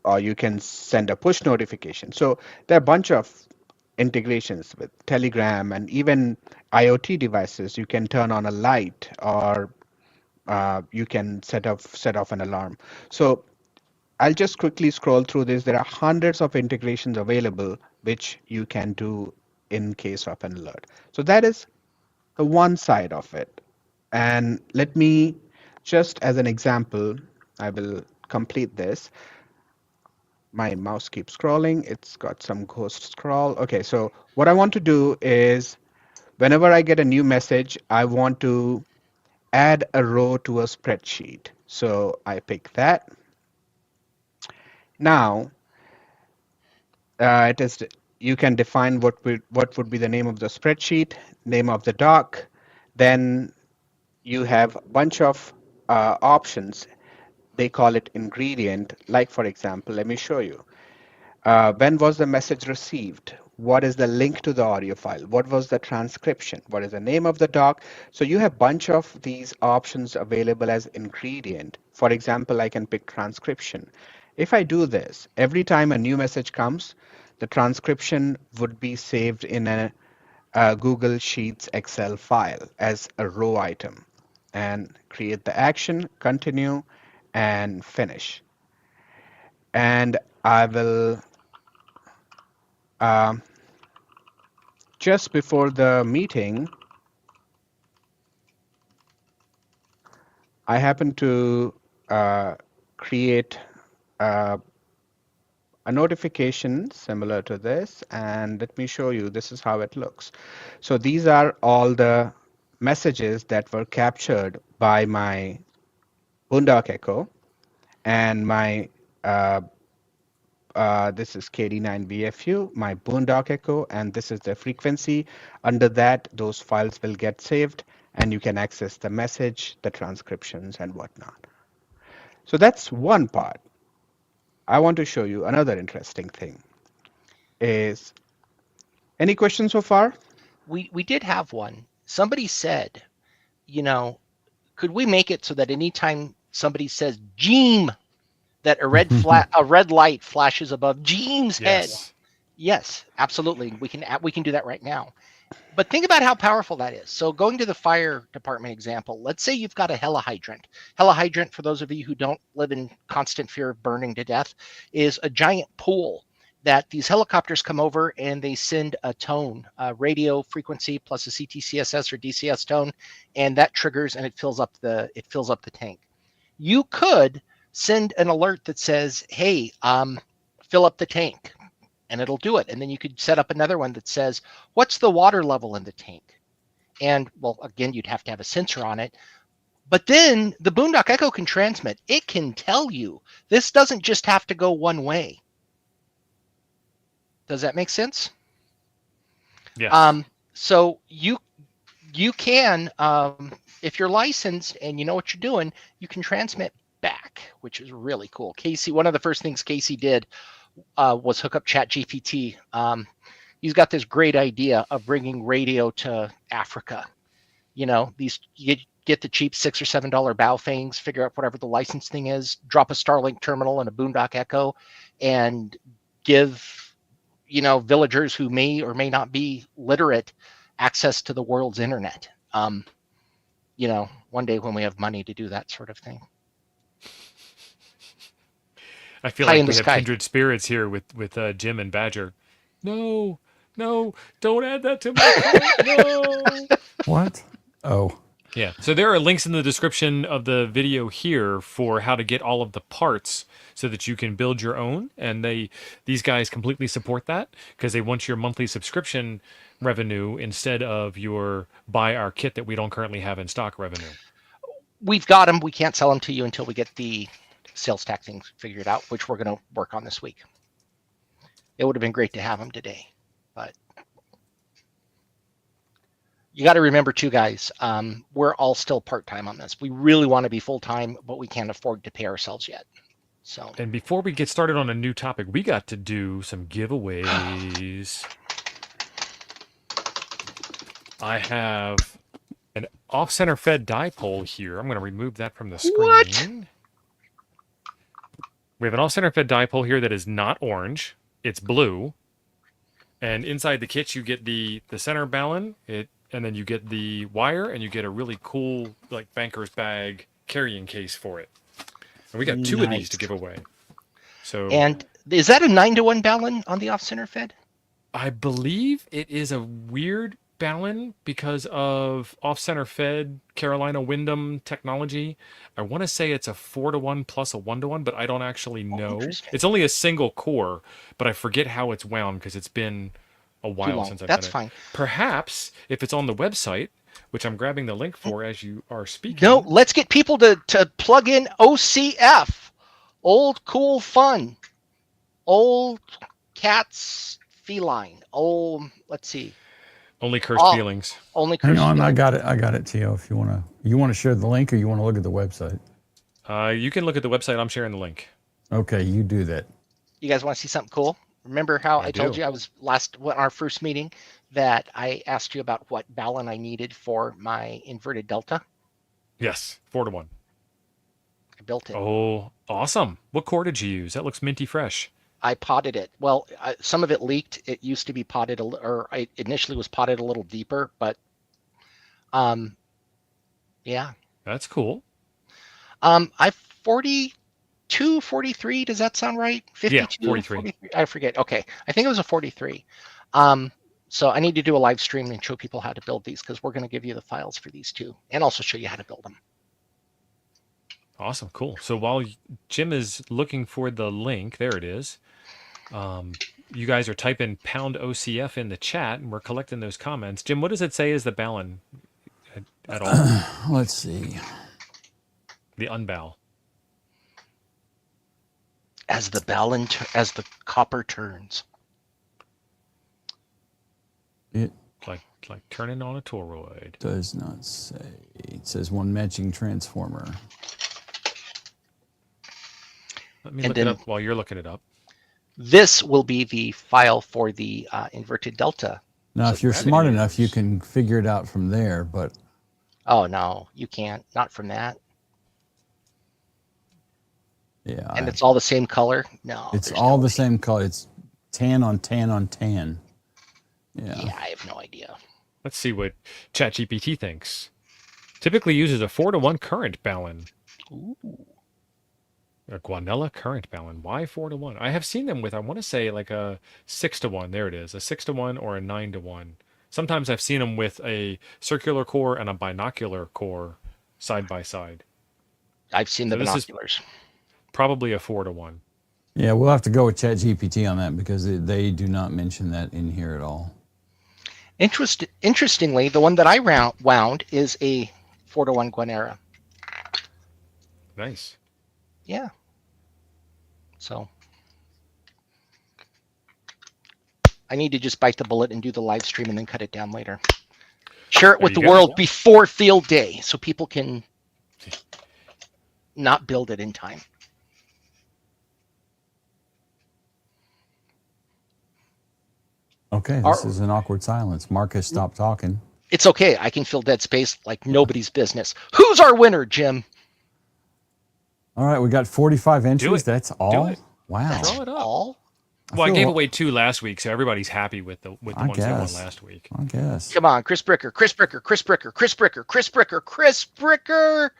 or you can send a push notification. So there are a bunch of integrations with Telegram and even IoT devices. You can turn on a light, or you can set off an alarm. So I'll just quickly scroll through this. There are hundreds of integrations available which you can do in case of an alert. So that is the one side of it. And let me, just as an example, I will complete this. My mouse keeps scrolling. It's got some ghost scroll. Okay, so what I want to do is whenever I get a new message, I want to add a row to a spreadsheet. So I pick that. Now, it is, you can define what would be the name of the spreadsheet, name of the doc. Then you have a bunch of options. They call it ingredient. Like, for example, let me show you. When was the message received? What is the link to the audio file? What was the transcription? What is the name of the doc? So you have a bunch of these options available as ingredient. For example, I can pick transcription. If I do this, every time a new message comes, the transcription would be saved in a Google Sheets Excel file as a row item, and create the action, continue, and finish. And I will, just before the meeting, I happen to create a notification similar to this, and let me show you. This is how it looks. So these are all the messages that were captured by my Boondock Echo, and my this is KD9BFU, my Boondock Echo, and this is the frequency. Under that, those files will get saved, and you can access the message, the transcriptions, and whatnot. So that's one part. I want to show you another interesting thing. Is any questions so far? We did have one. Somebody said, could we make it so that anytime somebody says Jeem, that a red light flashes above Jeem's head? Yes. Yes, absolutely. We can do that right now. But think about how powerful that is. So going to the fire department example, let's say you've got a helihydrant. Helihydrant, for those of you who don't live in constant fear of burning to death, is a giant pool that these helicopters come over and they send a tone, a radio frequency plus a CTCSS or DCS tone, and that triggers and it fills up the tank. You could send an alert that says, "Hey, fill up the tank." And it'll do it. And then you could set up another one that says, "What's the water level in the tank?" And well, again, you'd have to have a sensor on it. But then the Boondock Echo can transmit. It can tell you. This doesn't just have to go one way. Does that make sense? Yes. So you can, if you're licensed and you know what you're doing, you can transmit back, which is really cool. Casey, one of the first things Casey did was hook up ChatGPT. He's got this great idea of bringing radio to Africa. You know, you get the cheap $6 or $7 bow things, figure out whatever the license thing is, drop a Starlink terminal and a Boondock Echo, and give, villagers who may or may not be literate access to the world's internet. One day when we have money to do that sort of thing. I feel High like in we the have sky. kindred spirits here with Jim and Badger. No, don't add that to my cart. No. What? Oh. Yeah. So there are links in the description of the video here for how to get all of the parts so that you can build your own. And these guys completely support that because they want your monthly subscription revenue instead of your buy our kit that we don't currently have in stock revenue. We've got them. We can't sell them to you until we get the sales tax things figured out, which we're going to work on this week. It would have been great to have them today, but you got to remember too, guys, we're all still part-time on this. We really want to be full-time, but we can't afford to pay ourselves yet. So. And before we get started on a new topic, we got to do some giveaways. I have an off-center fed dipole here. I'm going to remove that from the screen. What? We have an off-center fed dipole here that is not orange. It's blue. And inside the kit, you get the center ballon, and then you get the wire, and you get a really cool like banker's bag carrying case for it. And we got two of these to give away. So. And is that a 9-to-1 ballon on the off-center fed? I believe it is a weird ballon because of off-center fed Carolina Wyndham technology. I want to say it's a 4-to-1 plus a 1-to-1, but I don't actually know. It's only a single core, but I forget how it's wound because it's been a while since I've done it. That's fine. Perhaps if it's on the website, which I'm grabbing the link for as you are speaking. No, let's get people to plug in OCF, old cool fun, old cats feline, let's see. Only cursed feelings. Only cursed Hang on, feelings. I got it, Tio. If you want to share the link, or you want to look at the website. You can look at the website. I'm sharing the link. Okay, you do that. You guys want to see something cool? Remember how I told you I was our first meeting that I asked you about what ballon I needed for my inverted delta? Yes, 4-to-1. I built it. Oh, awesome. What core did you use? That looks minty fresh. I potted it. Well, some of it leaked. It used to be potted, or I initially was potted a little deeper, but yeah. That's cool. I 42, 43. Does that sound right? 52, yeah, 43. I forget. Okay. I think it was a 43. So I need to do a live stream and show people how to build these because we're going to give you the files for these too, and also show you how to build them. Awesome. Cool. So while Jim is looking for the link, there it is. You guys are typing #OCF in the chat, and we're collecting those comments. Jim, what does it say is the ballon at all? Let's see. The unbow. As the copper turns. It like turning on a toroid. Does not say. It says one matching transformer. Let me look it up while you're looking it up. This will be the file for the inverted delta. Now, if you're smart enough, you can figure it out from there, but... Oh, no, you can't. Not from that. Yeah. And it's all the same color? No. It's all the same color. It's tan on tan on tan. Yeah. Yeah, I have no idea. Let's see what ChatGPT thinks. Typically uses a 4-to-1 current balun. Ooh. A guanella current balun. Why 4-to-1? I have seen them with, I want to say, like a 6-to-1. There it is. A 6-to-1 or a 9-to-1. Sometimes I've seen them with a circular core and a binocular core side by side. I've seen the So this is binoculars. probably a 4-to-1. Yeah, we'll have to go with ChatGPT on that because they do not mention that in here at all. Interestingly, the one that I wound is a 4-to-1 Guanera. Nice. Yeah. So I need to just bite the bullet and do the live stream and then cut it down later. Share it There with you the go. world before field day so people can not build it in time. Okay, this is an awkward silence. Marcus, stop talking. It's okay. I can fill dead space like nobody's business. Who's our winner, Jim? All right, we got 45 entries. it. That's all. it. Wow. That's Draw it up. all? Well, I feel- gave away 2 last week, so everybody's happy with the I ones that won guess. last week. I guess. Come on, Chris Bricker, Chris Bricker, Chris Bricker, Chris Bricker, Chris Bricker, Chris Bricker.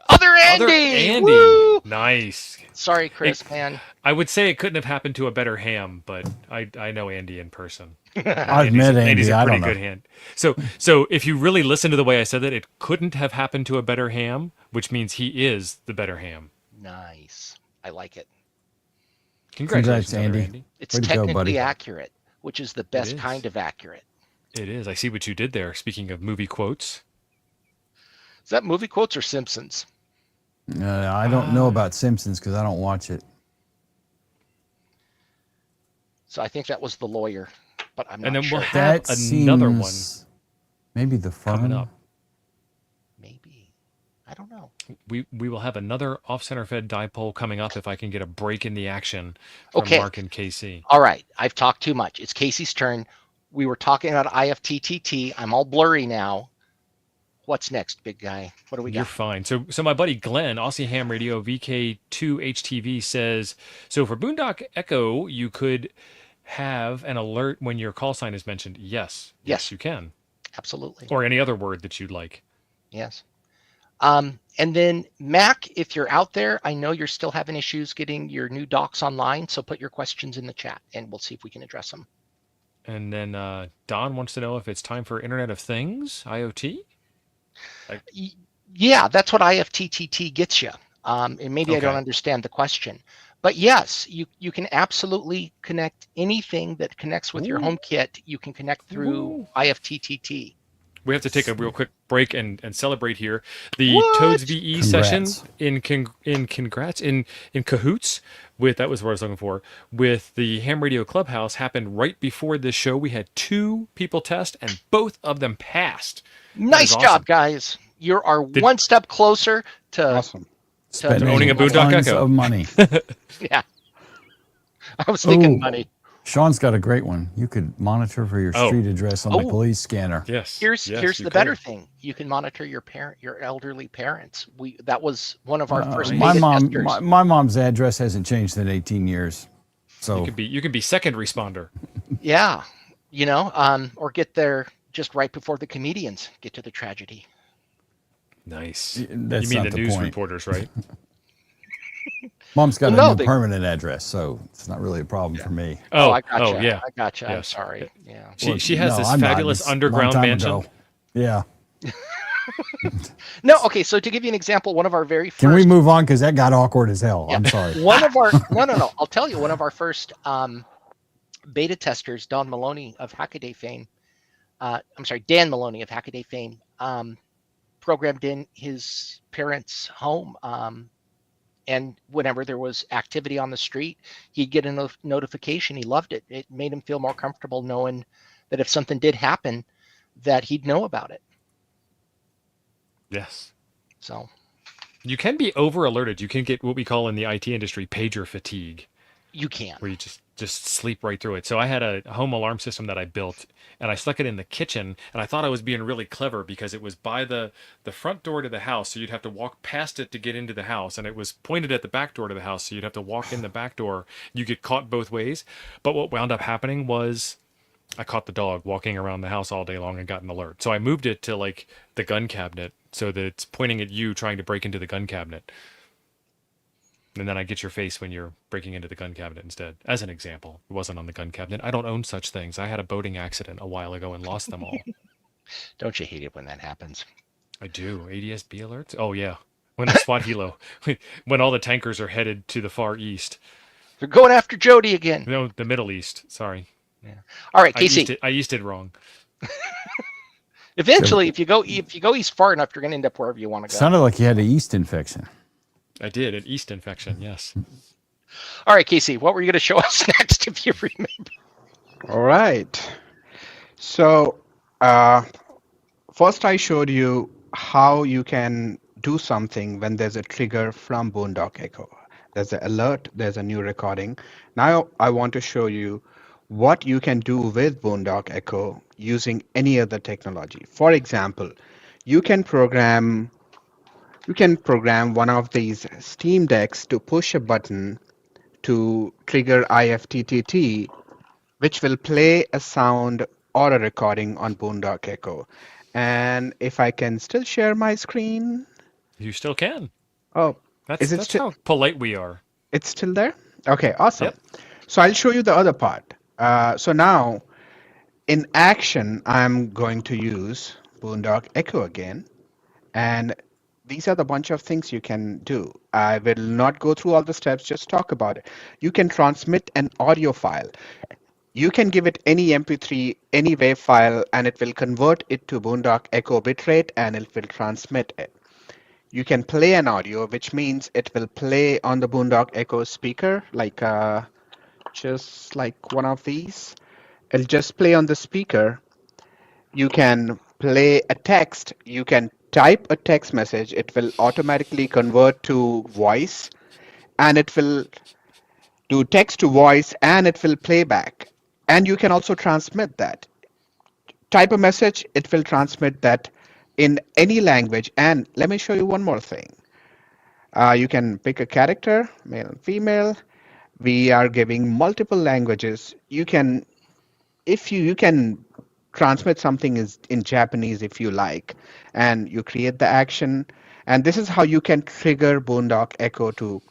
Other Andy. Other Andy. Woo! Nice. Sorry, Chris, man. I would say it couldn't have happened to a better ham, but I know Andy in person. I've met Andy's Andy. a I pretty don't know. good hand. So if you really listen to the way I said that, it couldn't have happened to a better ham, which means he is the better ham. Nice. I like it. Congratulations, Congrats, Other Andy. It's Way to go, technically buddy. accurate, which is the best is. kind of accurate. It is. I see what you did there. Speaking of movie quotes. Is that movie quotes or Simpsons? I don't know about Simpsons because I don't watch it. So I think that was The Lawyer, but I'm not And then sure. we'll have That another one seems maybe the firm. coming up. Maybe. I don't know. We will have another off-center fed dipole coming up if I can get a break in the action from Okay. Mark and KC. All right. I've talked too much. It's Casey's turn. We were talking about IFTTT. I'm all blurry now. What's next, big guy? What do we You're got? fine. So my buddy Glenn, Aussie Ham Radio VK2HTV says, so for Boondock Echo, you could have an alert when your call sign is mentioned. Yes. Yes. You can. Absolutely. Or any other word that you'd like. Yes. And then Mac, if you're out there, I know you're still having issues getting your new docs online. So put your questions in the chat and we'll see if we can address them. And then Don wants to know if it's time for Internet of Things, IoT. Yeah, that's what IFTTT gets you. And maybe I don't Okay. understand the question. But yes, you can absolutely connect anything that connects with your Ooh. HomeKit. You can connect through Ooh. IFTTT. We have to take a real quick break and celebrate here. The What? Toads VE session Congrats. in cahoots with, that was what I was looking for, with the Ham Radio Clubhouse happened right before this show. We had 2 people test and both of them passed. Nice awesome. job, guys. You are one step closer to Awesome. Spending owning a Boondock tons Echo. of money. yeah. I was thinking Ooh. money. Sean's got a great one. You could monitor for your Oh. street address on the Oh. police scanner. Yes. Here's yes, the you better could. thing. You can monitor your elderly parents. That was one of our first my beta mom, testers. my mom's address hasn't changed in 18 years. So You can be second responder. Yeah, or get there just right before the comedians get to the tragedy. Nice. that's you mean not the the news point. reporters, right? mom's got Well, no, a new they- permanent address, so it's not really a problem for me. I gotcha. yeah. I gotcha. I'm Yes. sorry. Yeah. She has No, this I'm not. fabulous It's a long underground time mansion. ago. Yeah. No. Okay. So to give you an example, one of our very first. Can we move on? Because that got awkward as hell. I'm sorry. One of our no. I'll tell you. One of our first beta testers, Don Maloney of Hackaday fame. I'm sorry, Dan Maloney of Hackaday fame. Programmed in his parents' home. And whenever there was activity on the street, he'd get a notification. He loved it. It made him feel more comfortable knowing that if something did happen, that he'd know about it. Yes. So You can be over alerted. You can get what we call in the IT industry pager fatigue, you can. where you just sleep right through it. So I had a home alarm system that I built, and I stuck it in the kitchen, and I thought I was being really clever because it was by the front door to the house, so you'd have to walk past it to get into the house, and it was pointed at the back door to the house, so you'd have to walk in the back door. You get caught both ways. But what wound up happening was I caught the dog walking around the house all day long and got an alert. So I moved it to like the gun cabinet so that it's pointing at you trying to break into the gun cabinet. And then I get your face when you're breaking into the gun cabinet instead. As an example, it wasn't on the gun cabinet. I don't own such things. I had a boating accident a while ago and lost them all. Don't you hate it when that happens? I do. ADS-B alerts? Oh, yeah. When the SWAT helo, when all the tankers are headed to the Far East. They're going after Jody again. No, the Middle East. Sorry. Yeah. All right, Casey. I used it wrong. Eventually, if you go east far enough, you're going to end up wherever you want to go. Sounded like you had a yeast infection. I did. An yeast infection, yes. All right, Casey, what were you going to show us next, if you remember? All right. So first I showed you how you can do something when there's a trigger from Boondock Echo. There's an alert, there's a new recording. Now I want to show you what you can do with Boondock Echo using any other technology. For example, you can program one of these Steam Decks to push a button to trigger IFTTT, which will play a sound or a recording on Boondock Echo. And if I can still share my screen. You still can. Oh, that's how polite we are. It's still there? Okay, awesome. Yep. So I'll show you the other part. So now, in action, I'm going to use Boondock Echo again. And these are the bunch of things you can do. I will not go through all the steps, just talk about it. You can transmit an audio file. You can give it any MP3, any WAV file, and it will convert it to Boondock Echo bitrate, and it will transmit it. You can play an audio, which means it will play on the Boondock Echo speaker, like just like one of these. It'll just play on the speaker. You can play a text. You can type a text message. It will automatically convert to voice, and it will do text to voice, and it will play back. And you can also transmit that. Type a message, it will transmit that in any language. And let me show you one more thing. You can pick a character, male and female. We are giving multiple languages. You can, if you can transmit something in Japanese if you like, and you create the action. And this is how you can trigger Boondock Echo to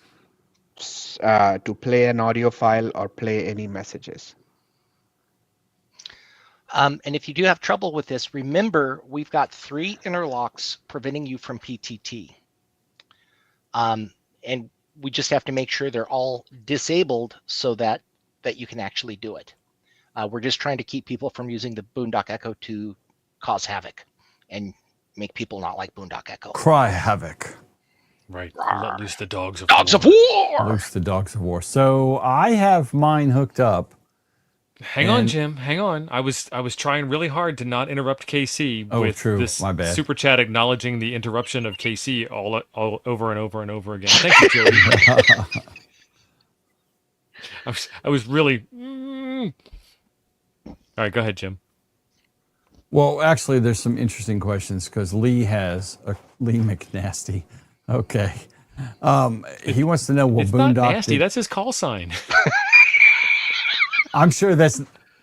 play an audio file or play any messages. And if you do have trouble with this, remember we've got 3 interlocks preventing you from PTT. And we just have to make sure they're all disabled so that you can actually do it. We're just trying to keep people from using the Boondock Echo to cause havoc and make people not like Boondock Echo. Cry havoc. Right. Let loose the dogs of war. Loose the dogs of war. So I have mine hooked up. Hang on, Jim. Hang on. I was trying really hard to not interrupt KC with this My bad. super chat acknowledging the interruption of KC all over and over and over again. Thank you, Jody. I was really. All right, go ahead, Jim. Well, actually, there's some interesting questions because Lee McNasty. Okay. He wants to know what It's Boondock not nasty. did. That's his call sign. I'm sure that's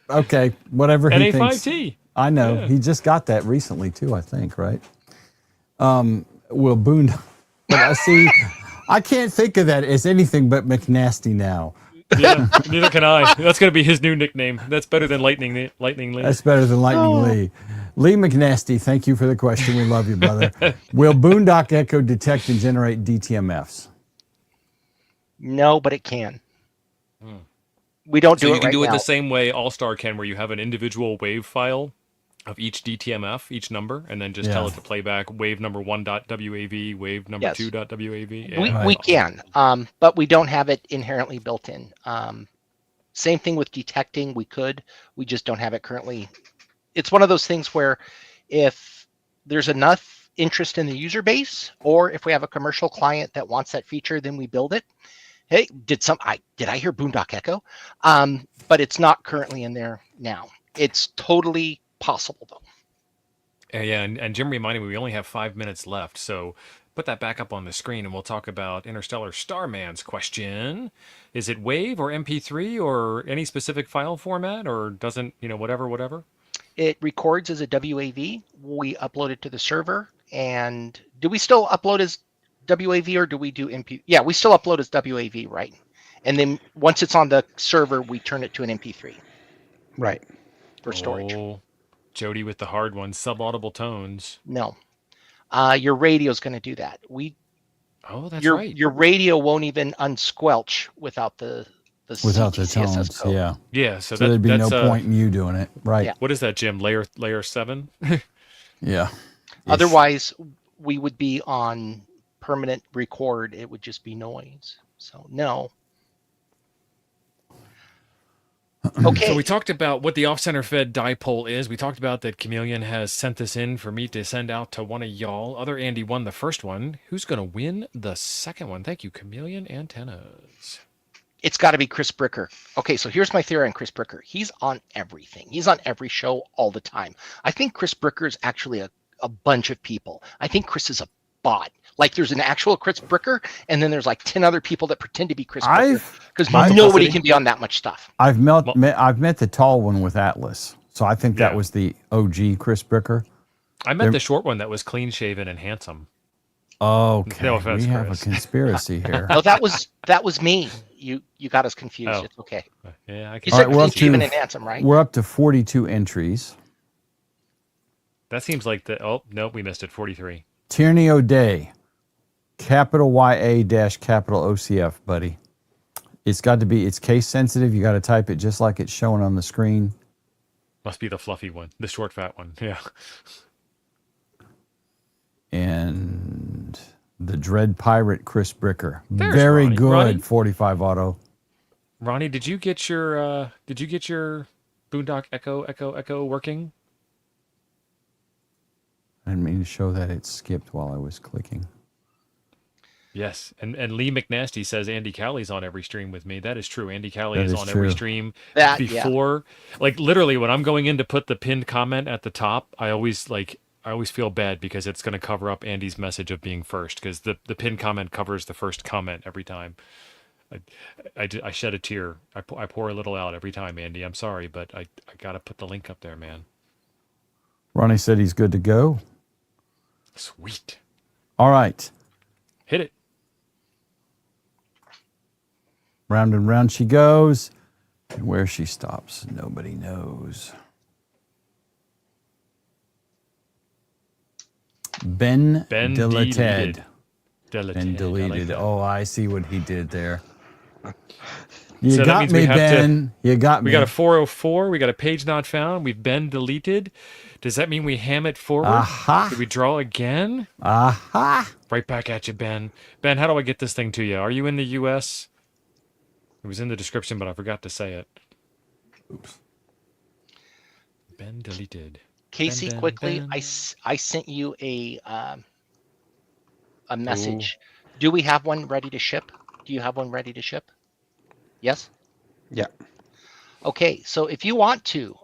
okay. Whatever he thinks. NA5T. I know. Yeah. He just got that recently too, I think, right? Well, Boondock. But I see. I can't think of that as anything but McNasty now. Yeah, neither can I. That's going to be his new nickname. That's better than Lightning Lee. That's better than Lightning Lee. Lee McNasty, thank you for the question. We love you, brother. Will Boondock Echo detect and generate DTMFs? No, but it can. We don't do it right now. So you can do it the same way All-Star can, where you have an individual wave file of each DTMF, each number, and then just tell it to play back wave number 1.wav, wave number 2.wav. Yeah. We can, but we don't have it inherently built in. Same thing with detecting. We just don't have it currently. It's one of those things where if there's enough interest in the user base, or if we have a commercial client that wants that feature, then we build it. Hey, did I hear Boondock Echo? But it's not currently in there now. It's totally possible though. Yeah, and Jim reminded me we only have 5 minutes left, so put that back up on the screen and we'll talk about Interstellar Starman's question. Is it WAV or MP3 or any specific file format, or doesn't, whatever? It records as a WAV. We upload it to the server. And do we still upload as WAV or do we do MP? Yeah, we still upload as WAV, right? And then once it's on the server, we turn it to an MP3 Right. for storage. Oh, Jody with the hard ones, subaudible tones. No, your radio is going to do that. Oh, that's your right. your radio won't even unsquelch without the Without the CGCSS tones, code. yeah. Yeah, So there'd be no point in you doing it, right? Yeah. What is that, Jim? Layer 7? Yeah. Otherwise, we would be on permanent record. It would just be noise. So no. Okay. So we talked about what the off-center fed dipole is. We talked about that Chameleon has sent this in for me to send out to one of y'all. Other Andy won the first one. Who's going to win the second one? Thank you, Chameleon Antennas. It's got to be Chris Bricker. Okay, so here's my theory on Chris Bricker. He's on everything. He's on every show all the time. I think Chris Bricker is actually a bunch of people. I think Chris is a bot. Like there's an actual Chris Bricker, and then there's like 10 other people that pretend to be Chris Bricker because nobody can be on that much stuff. I've met the tall one with Atlas, so I think that was the OG Chris Bricker. I met the short one that was clean-shaven and handsome. Okay, No offense, we have Chris. a conspiracy here. No, that was me. You got us confused. Oh. It's okay. Yeah, I You can. said we're up clean shaven to- and handsome, right? We're up to 42 entries. That seems like the. Oh no, we missed it. 43. Tierney O'Day, capital YA dash capital OCF, buddy. It's got to be. It's case sensitive. You got to type it just like it's showing on the screen. Must be the fluffy one, the short, fat one. Yeah. And the Dread Pirate Chris Bricker. There's Very Ronnie. good. Ronnie? 45 auto. Ronnie, did you get your Boondock Echo working? I didn't mean to show that it skipped while I was clicking. Yes, and Lee McNasty says Andy Cowley's on every stream with me. That is true. Andy Cowley That is is on every true. stream Yeah. before. Like literally, when I'm going in to put the pinned comment at the top, I always feel bad because it's going to cover up Andy's message of being first because the pinned comment covers the first comment every time. I shed a tear. I pour a little out every time, Andy. I'm sorry, but I got to put the link up there, man. Ronnie said he's good to go. Sweet. All right. Hit it. Round and round she goes. And where she stops, nobody knows. Ben deleted. Ben deleted. Oh, I see what he did there. You So that got means me, we have to- Ben. You got me. We got a 404. We got a page not found. We've been deleted. Does that mean we ham it forward? Aha. Did we draw again? Aha. Right back at you, Ben. Ben, how do I get this thing to you? Are you in the U.S.? It was in the description, but I forgot to say it. Oops. Ben deleted. Casey, Ben, quickly, Ben. I sent you a message. Do we have one ready to ship? Do you have one ready to ship? Yes? Yeah. Okay, so if you want to,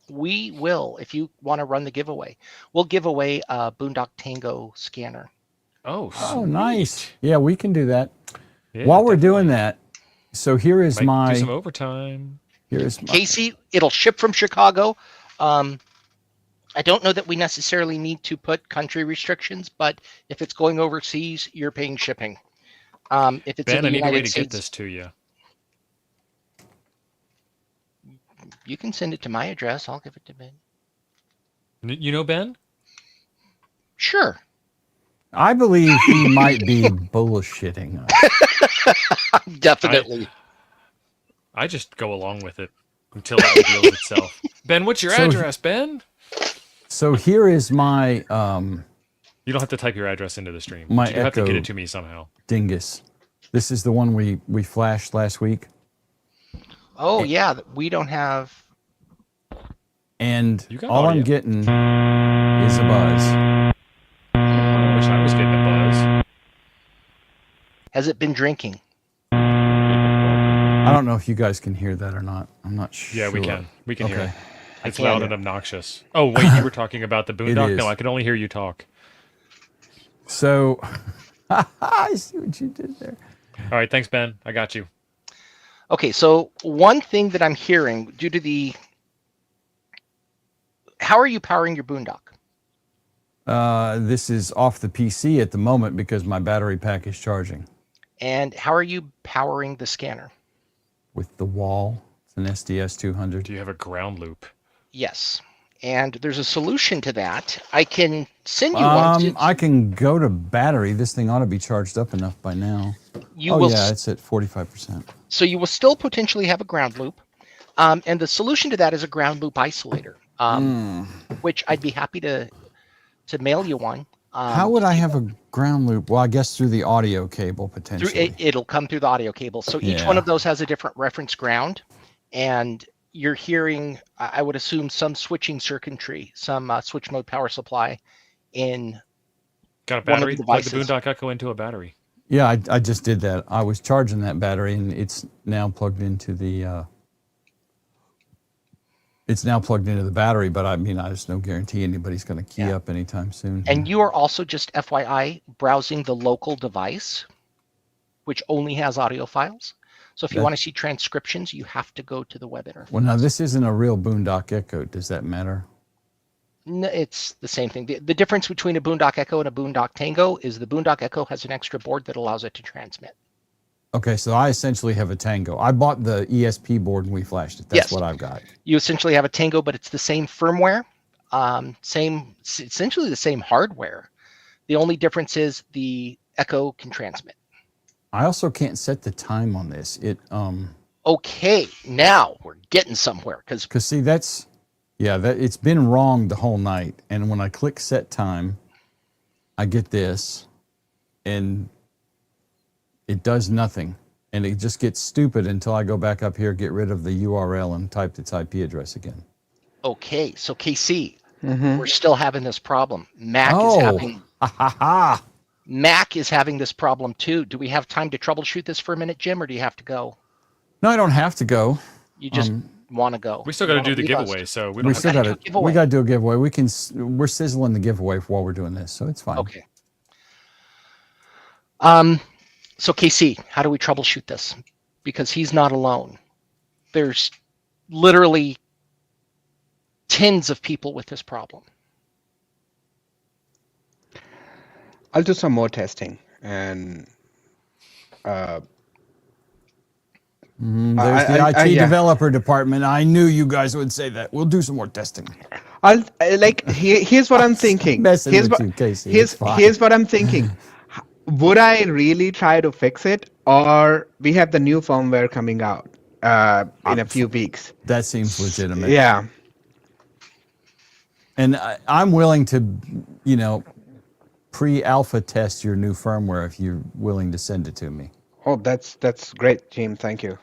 we will, if you want to run the giveaway, we'll give away a Boondock Tango scanner. Oh, Oh, nice. Yeah, we can do that. Yeah, While we're definitely. doing that, so here is Might do some my. overtime. Here's my. Casey, it'll ship from Chicago. I don't know that we necessarily need to put country restrictions, but if it's going overseas, you're paying shipping. If it's Ben, in I the need a way United to States, get this to you. you can send it to my address. I'll give it to Ben. You know Ben? Sure. I believe he might be bullshitting us. Definitely. I just go along with it until it reveals itself. Ben, what's your So- address, Ben? So here is my You don't have to type your address into the stream. My You have to get Echo- it to me somehow. dingus. This is the one we flashed last week. Oh yeah, we don't have. And You got all I'm audio. getting is a buzz. I wish I was getting a buzz. Has it been drinking? I don't know if you guys can hear that or not. I'm not sure. Yeah, we can. We can hear it. Okay. It's can. loud and obnoxious. Oh, wait, you were talking about the Boondock? is. No, I could only hear you talk. So I see what you did there. All right, thanks, Ben. I got you. Okay, so one thing that I'm hearing due to the, how are you powering your Boondock? This is off the PC at the moment because my battery pack is charging. And how are you powering the scanner? With the wall, it's an SDS 200. Do you have a ground loop? Yes. And there's a solution to that. I can send you one. I can go to battery. This thing ought to be charged up enough by now. You will, yeah, it's at 45%. so you will still potentially have a ground loop. And the solution to that is a ground loop isolator, which I'd be happy to mail you one. How would I have a ground loop? Well, I guess through the audio cable potentially. It'll come through the audio cable. So each one of those has a different reference ground, and you're hearing, I would assume, some switching circuitry, some switch mode power supply in Got a battery? One Plug of the the devices. Boondock Echo into a battery. Yeah, I just did that. I was charging that battery, and it's now plugged into the. It's now plugged into the battery, but I mean, there's no guarantee anybody's going to key up anytime soon. And you are also, just FYI, browsing the local device, which only has audio files. So if you want to see transcriptions, you have to go to the web interface. Well, now this isn't a real Boondock Echo. Does that matter? No, it's the same thing. The difference between a Boondock Echo and a Boondock Tango is the Boondock Echo has an extra board that allows it to transmit. Okay, so I essentially have a Tango. I bought the ESP board and we flashed it. That's what I've got. You essentially have a Tango, but it's the same firmware, essentially the same hardware. The only difference is the Echo can transmit. I also can't set the time on this. Okay, now we're getting somewhere because see, it's been wrong the whole night. And when I click set time, I get this, and it does nothing. And it just gets stupid until I go back up here, get rid of the URL, and type its IP address again. Okay, so KC, we're still having this problem. Mac is having this problem too. Do we have time to troubleshoot this for a minute, Jim, or do you have to go? No, I don't have to go. You just want to go. We still got to do the giveaway, so we don't. We got to do a giveaway. We're sizzling the giveaway while we're doing this, so it's fine. Okay. So KC, how do we troubleshoot this? Because he's not alone. There's literally tens of people with this problem. I'll do some more testing, and there's the IT developer department. I knew you guys would say that. We'll do some more testing. Here's what I'm thinking. Here's what I'm thinking. Would I really try to fix it, or we have the new firmware coming out in a few weeks? That seems legitimate. Yeah. And I'm willing to, pre-alpha test your new firmware if you're willing to send it to me. Oh, that's great, Jim. Thank you.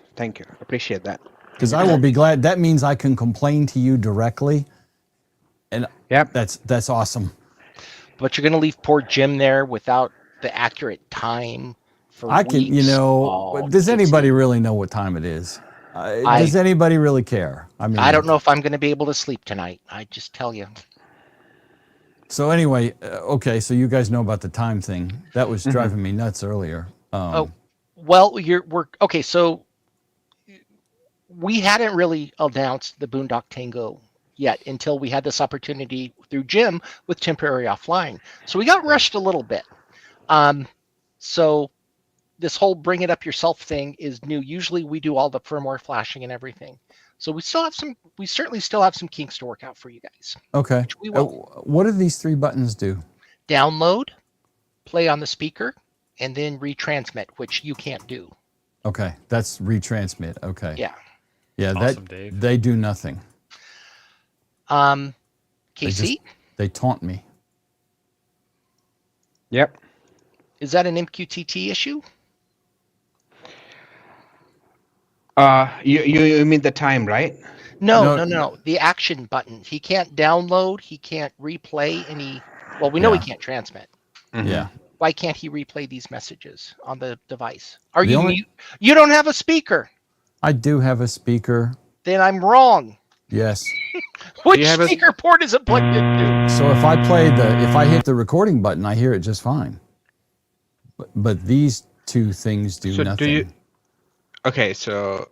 Appreciate that. Because I will be glad. That means I can complain to you directly, and that's awesome. But you're going to leave poor Jim there without the accurate time for weeks. Does anybody really know what time it is? Does anybody really care? I don't know if I'm going to be able to sleep tonight. I just tell you. So anyway, okay, so you guys know about the time thing. That was driving me nuts earlier. Okay, so we hadn't really announced the Boondock Tango yet until we had this opportunity through Jim with temporary offline. So we got rushed a little bit. So this whole bring it up yourself thing is new. Usually we do all the firmware flashing and everything. So we certainly still have some kinks to work out for you guys. Okay. Which we will. What do these three buttons do? Download, play on the speaker, and then retransmit, which you can't do. Okay. That's retransmit. Okay. Yeah. Yeah. Awesome, Dave. They do nothing. KC? They taunt me. Yep. Is that an MQTT issue? You mean the time, right? No. The action button. He can't download. He can't replay any. Well, we know he can't transmit. Yeah. Why can't he replay these messages on the device? You don't have a speaker. I do have a speaker. Then I'm wrong. Yes. Which have a- speaker port is it plugged into? So if I hit the recording button, I hear it just fine. But these two things do So nothing. Okay, so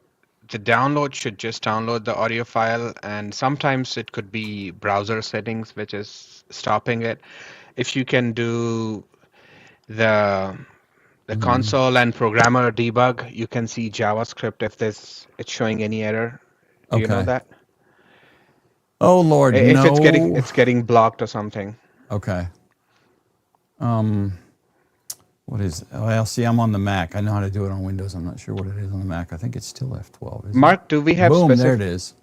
the download should just download the audio file, and sometimes it could be browser settings which is stopping it. If you can do the console and programmer debug, you can see JavaScript if it's showing any error. Do you know Okay. that? Oh Lord, If no. it's getting blocked or something. Okay. What is? Well, see, I'm on the Mac. I know how to do it on Windows. I'm not sure what it is on the Mac. I think it's still F12. Isn't Mark, do we it? have Boom, there it is.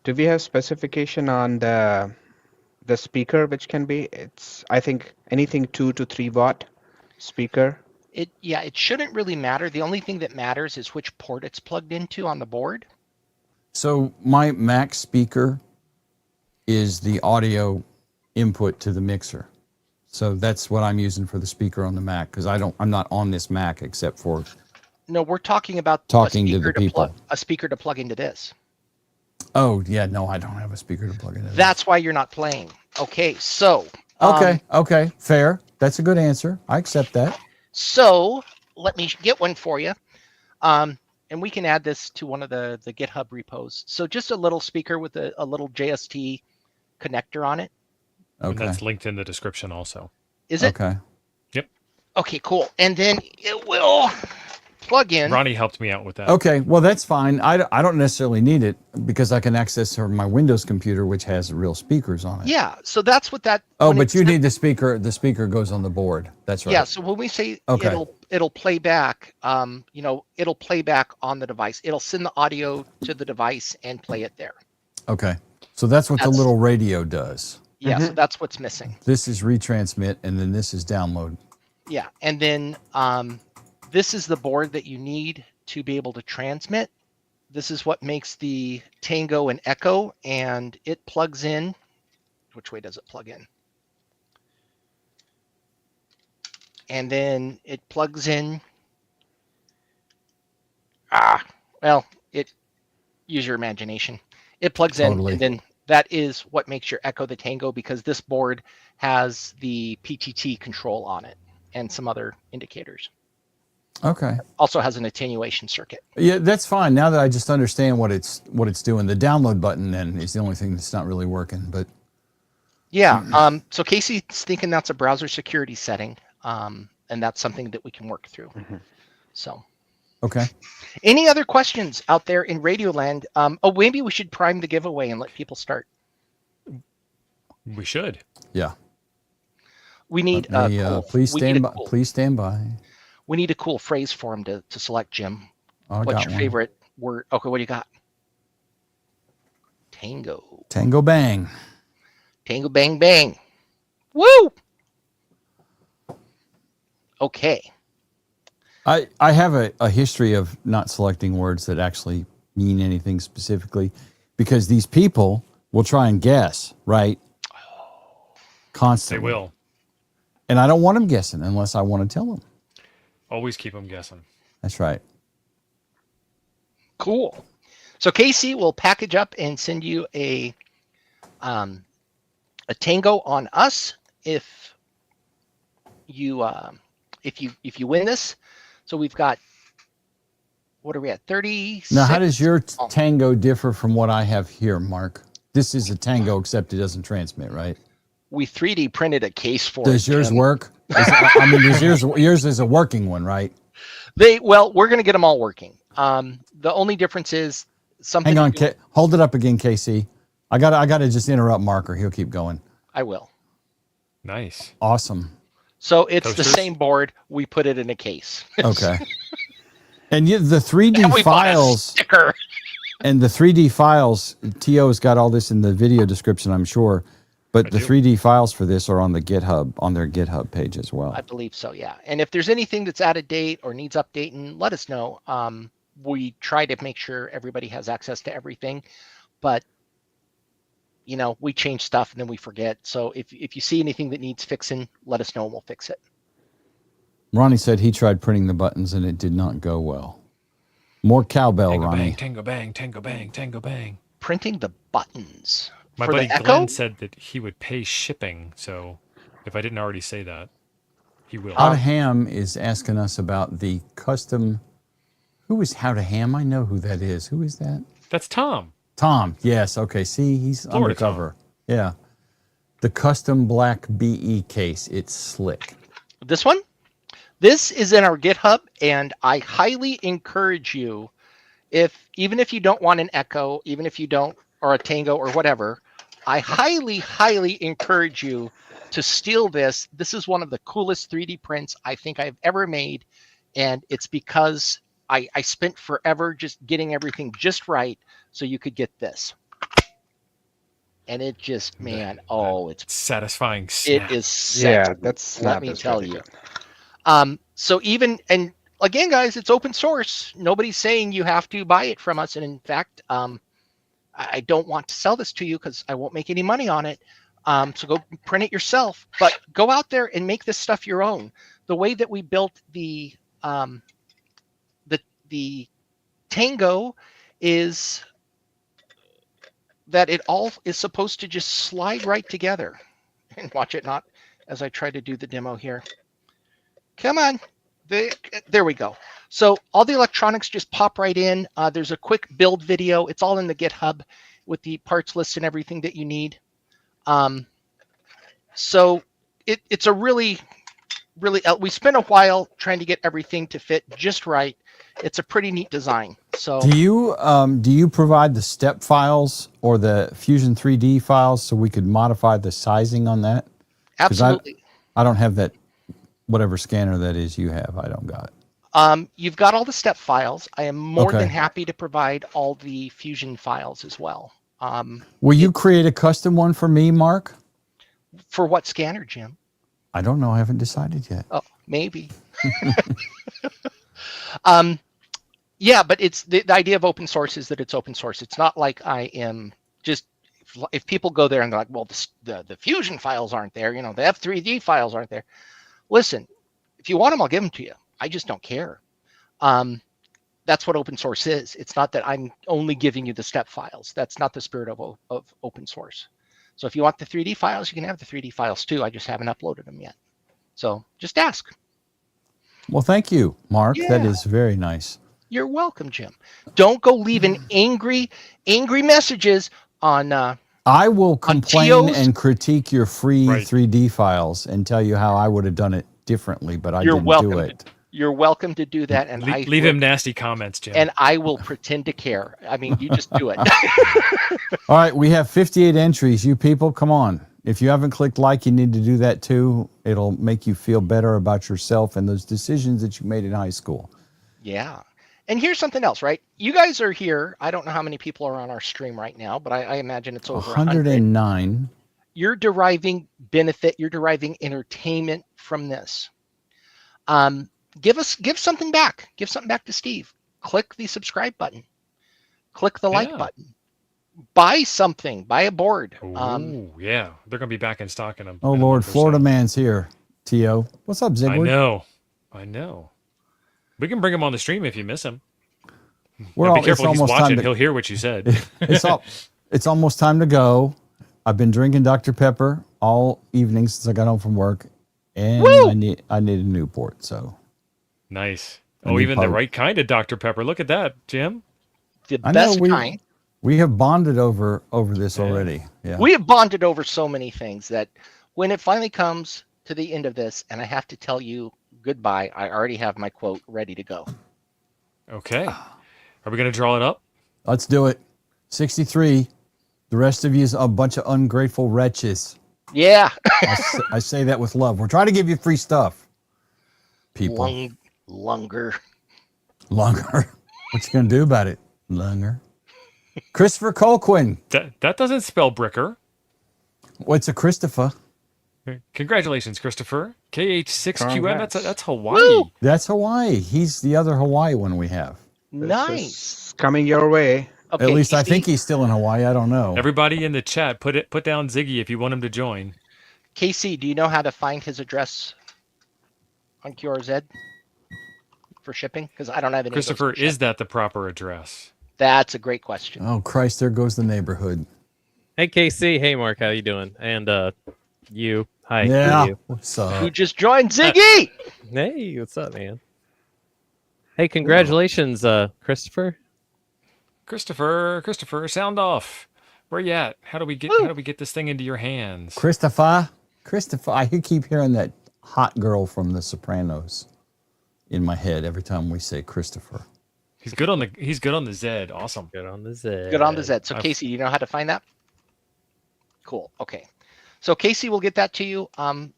Do we have specification on the speaker which can be? It's I think anything 2 to 3 watt speaker. It shouldn't really matter. The only thing that matters is which port it's plugged into on the board. So my Mac speaker is the audio input to the mixer. So that's what I'm using for the speaker on the Mac because I'm not on this Mac except for No, we're talking about talking to the people. A speaker to plug into this. Oh yeah, no, I don't have a speaker to plug into. That's why you're not playing. Okay, so Okay, fair. That's a good answer. I accept that. So let me get one for you. And we can add this to one of the GitHub repos. So just a little speaker with a little JST connector on it. And Okay. that's linked in the description also. Is it? Okay. Yep. Okay, cool. And then it will plug in. Ronnie helped me out with that. Okay, well that's fine. I don't necessarily need it because I can access from my Windows computer, which has real speakers on it. Yeah, so that's what that. Oh, when but it's you need the speaker. The speaker goes on the board. That's right. Yeah, so when we say Okay. it'll play back, it'll play back on the device. It'll send the audio to the device and play it there. Okay. So that's what the little radio does. Yeah, so that's what's missing. This is retransmit, and then this is download. Yeah, and then this is the board that you need to be able to transmit. This is what makes the Tango and Echo, and it plugs in. Which way does it plug in? And then it plugs in. Use your imagination. It plugs Totally. in, and then that is what makes your Echo the Tango, because this board has the PTT control on it and some other indicators. Okay. Also has an attenuation circuit. Yeah, that's fine. Now that I just understand what it's doing, the download button then is the only thing that's not really working. But Yeah. So Casey's thinking that's a browser security setting, and that's something that we can work through. So. okay. Any other questions out there in Radioland? Maybe we should prime the giveaway and let people start. We should. Yeah. We need please stand by. Please stand by. We need a cool phrase for him to select, Jim. Oh, I What's got your one. favorite word? Okay, what do you got? Tango. Tango bang. Tango bang bang. Woo! Okay. I have a history of not selecting words that actually mean anything specifically because these people will try and guess, right? They Constantly. will. And I don't want them guessing unless I want to tell them. Always keep them guessing. That's right. Cool. So Casey will package up and send you a Tango on us if you win this. So we've got, what are we at? 30. Now, how does your Tango differ from what I have here, Mark? This is a Tango, except it doesn't transmit, right? We 3D printed a case for Does it. yours Jim. work? Does yours is a working one, right? We're going to get them all working. The only difference is something. Hang on, hold it up again, KC. I gotta just interrupt Marker. He'll keep going. I will. Nice. Awesome. So it's Toasters? the same board. We put it in a case. Okay. And the 3D And we bought a files sticker. and the 3D files, T.O.'s got all this in the video description, I'm sure. But the 3D files for this are on the GitHub, on their GitHub page as well. I believe so, yeah. And if there's anything that's out of date or needs updating, let us know. We try to make sure everybody has access to everything, but we change stuff and then we forget. So if you see anything that needs fixing, let us know and we'll fix it. Ronnie said he tried printing the buttons and it did not go well. More cowbell, Tango Ronnie. bang, tango bang, tango bang, tango bang. Printing the buttons. My For buddy the Echo? Glenn said that he would pay shipping. So if I didn't already say that, he will. How to Ham is asking us about the custom. Who is How to Ham? I know who that is. Who is that? That's Tom. Tom. Yes. Okay. See, he's Florida undercover. Tom. Yeah. The custom black BE case. It's slick. This one? This is in our GitHub, and I highly encourage you, even if you don't want an Echo, even if you don't, or a Tango or whatever, I highly, highly encourage you to steal this. This is one of the coolest 3D prints I think I've ever made, and it's because I spent forever just getting everything just right so you could get this. And it just, man, it's satisfying snap. It is Yeah, that's let me tell you. So even, and again, guys, it's open source. Nobody's saying you have to buy it from us. And in fact, I don't want to sell this to you because I won't make any money on it. So go print it yourself, but go out there and make this stuff your own. The way that we built the Tango is that it all is supposed to just slide right together. And watch it not as I try to do the demo here. Come on. There we go. So all the electronics just pop right in. There's a quick build video. It's all in the GitHub with the parts list and everything that you need. So it's a really, we spent a while trying to get everything to fit just right. It's a pretty neat design. So do you provide the step files or the Fusion 3D files so we could modify the sizing on that? Absolutely. I don't have that, whatever scanner that is you have. I don't got it. You've got all the step files. I am more than happy to provide all the Fusion files as well. Will you create a custom one for me, Mark? For what scanner, Jim? I don't know. I haven't decided yet. Oh, maybe. Yeah, but it's the idea of open source is that it's open source. It's not like I am just, if people go there and they're like, well, the Fusion files aren't there, the F3D files aren't there. Listen, if you want them, I'll give them to you. I just don't care. That's what open source is. It's not that I'm only giving you the step files. That's not the spirit of open source. So if you want the 3D files, you can have the 3D files too. I just haven't uploaded them yet. So just ask. Well, thank you, Mark. Yeah. That is very nice. You're welcome, Jim. Don't go leaving angry messages on. I will complain TOs? and critique your free 3D files and tell you how I would have done it differently, but I didn't do it. You're welcome to do that, and leave him nasty comments, Jim. And I will pretend to care. I mean, you just do it. All right, we have 58 entries. You people, come on. If you haven't clicked like, you need to do that too. It'll make you feel better about yourself and those decisions that you made in high school. Yeah. And here's something else, right? You guys are here. I don't know how many people are on our stream right now, but I imagine it's over 109. You're deriving benefit. You're deriving entertainment from this. Give something back. Give something back to Steve. Click the subscribe button. Click the like button. Buy something. Buy a board. Oh, yeah. They're going to be back in stock in them. Oh, Lord. Florida man's here. T.O. What's up, Ziggler? I know. We can bring him on the stream if you miss him. Be it's careful, he's watching. He'll hear what you said. It's almost time to go. I've been drinking Dr. Pepper all evening since I got home from work, and I need a Newport. So nice. Even the right kind of Dr. Pepper. Look at that, Jim. The best kind. We have bonded over this already. Yeah. We have bonded over so many things that when it finally comes to the end of this, and I have to tell you goodbye, I already have my quote ready to go. Okay. Are we going to draw it up? Let's do it. 63. The rest of you is a bunch of ungrateful wretches. Yeah. I say that with love. We're trying to give you free stuff. People. Longer. What you going to do about it? Longer. Christopher Colquhoun. That doesn't spell Bricker. What's a Christopher? Congratulations, Christopher. KH6QM. That's Hawaii. Woo! That's Hawaii. He's the other Hawaii one we have. Nice. Coming your way. Okay, at least I think he's still in Hawaii. I don't know. Everybody in the chat, put down Ziggy if you want him to join. KC, do you know how to find his address on QRZ for shipping? Because I don't have any. Christopher, is that the proper address? That's a great question. Oh Christ! There goes the neighborhood. Hey, KC. Hey, Mark. How you doing? And you. Hi. Yeah. You. What's Who up? just joined? Ziggy! Hey, what's up, man? Hey, congratulations, Christopher. Christopher, sound off. Where you at? How do we get this thing into your hands? Christopher. I keep hearing that hot girl from The Sopranos in my head every time we say Christopher. He's good on the Z. Awesome. Good on the Z. Good on the Z. So, Casey, you know how to find that? Cool. Okay. So, Casey will get that to you.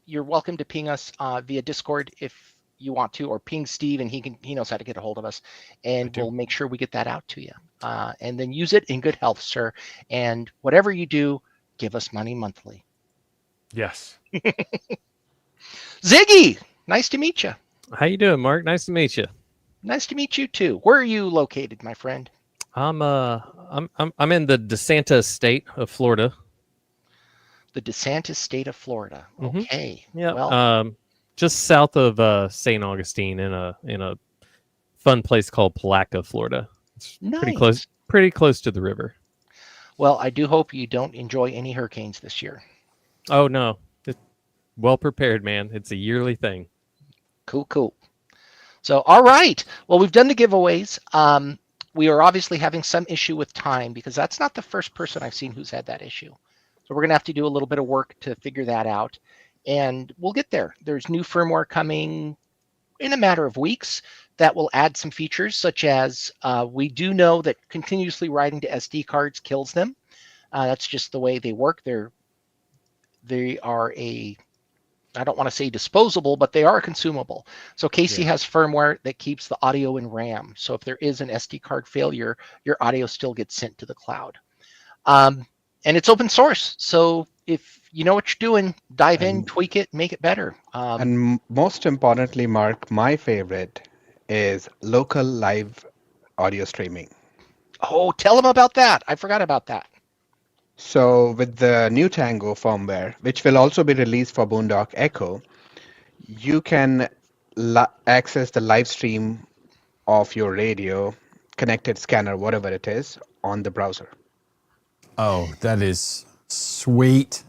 You're welcome to ping us via Discord if you want to, or ping Steve, and he knows how to get a hold of us, and we'll make sure we get that out to you. And then use it in good health, sir. And whatever you do, give us money monthly. Yes. Ziggy, nice to meet you. How you doing, Mark? Nice to meet you. Nice to meet you too. Where are you located, my friend? I'm in the DeSanta state of Florida. The DeSantis state of Florida. Okay. Yeah. Well, Just south of St. Augustine in a fun place called Palatka, Florida. It's nice. pretty close to the river. Well, I do hope you don't enjoy any hurricanes this year. Oh no. Well prepared, man. It's a yearly thing. Cool. So, all right. Well, we've done the giveaways. We are obviously having some issue with time because that's not the first person I've seen who's had that issue. So we're going to have to do a little bit of work to figure that out. And we'll get there. There's new firmware coming in a matter of weeks that will add some features, such as we do know that continuously writing to SD cards kills them. That's just the way they work. They are I don't want to say disposable, but they are consumable. So Casey has firmware that keeps the audio in RAM. So if there is an SD card failure, your audio still gets sent to the cloud. And it's open source. So if you know what you're doing, dive in, tweak it, make it better. And most importantly, Mark, my favorite is local live audio streaming. Oh, tell them about that. I forgot about that. So with the new Tango firmware, which will also be released for Boondock Echo, you can access the live stream of your radio, connected scanner, whatever it is, on the browser. Oh, that is sweet.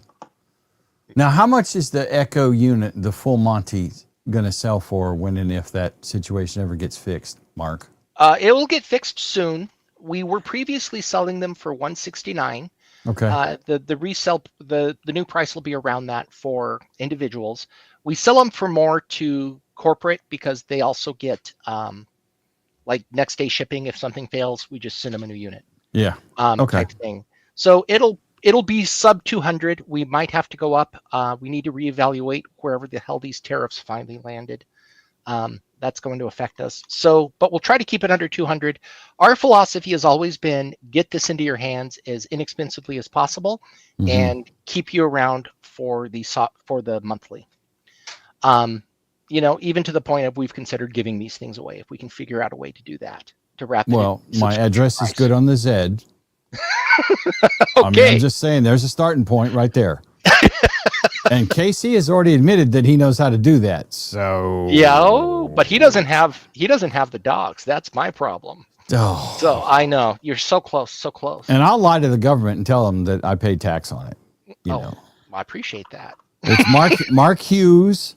Now, how much is the Echo unit, the full Monty, going to sell for when and if that situation ever gets fixed, Mark? It will get fixed soon. We were previously selling them for $169. Okay. The resale, the new price will be around that for individuals. We sell them for more to corporate because they also get like next day shipping. If something fails, we just send them a new unit. Yeah. Okay. Type thing. So it'll be sub 200. We might have to go up. We need to reevaluate wherever the hell these tariffs finally landed. That's going to affect us. So, but we'll try to keep it under 200. Our philosophy has always been get this into your hands as inexpensively as possible and keep you around for the monthly. Even to the point of we've considered giving these things away if we can figure out a way to do that to wrap it. Well, my address is good on the Z. Okay. I'm just saying there's a starting point right there. And Casey has already admitted that he knows how to do that. So but he doesn't have the dogs. That's my problem. Oh. So I know you're so close. And I'll lie to the government and tell them that I pay tax on it. You know. I appreciate that. It's Mark Hughes.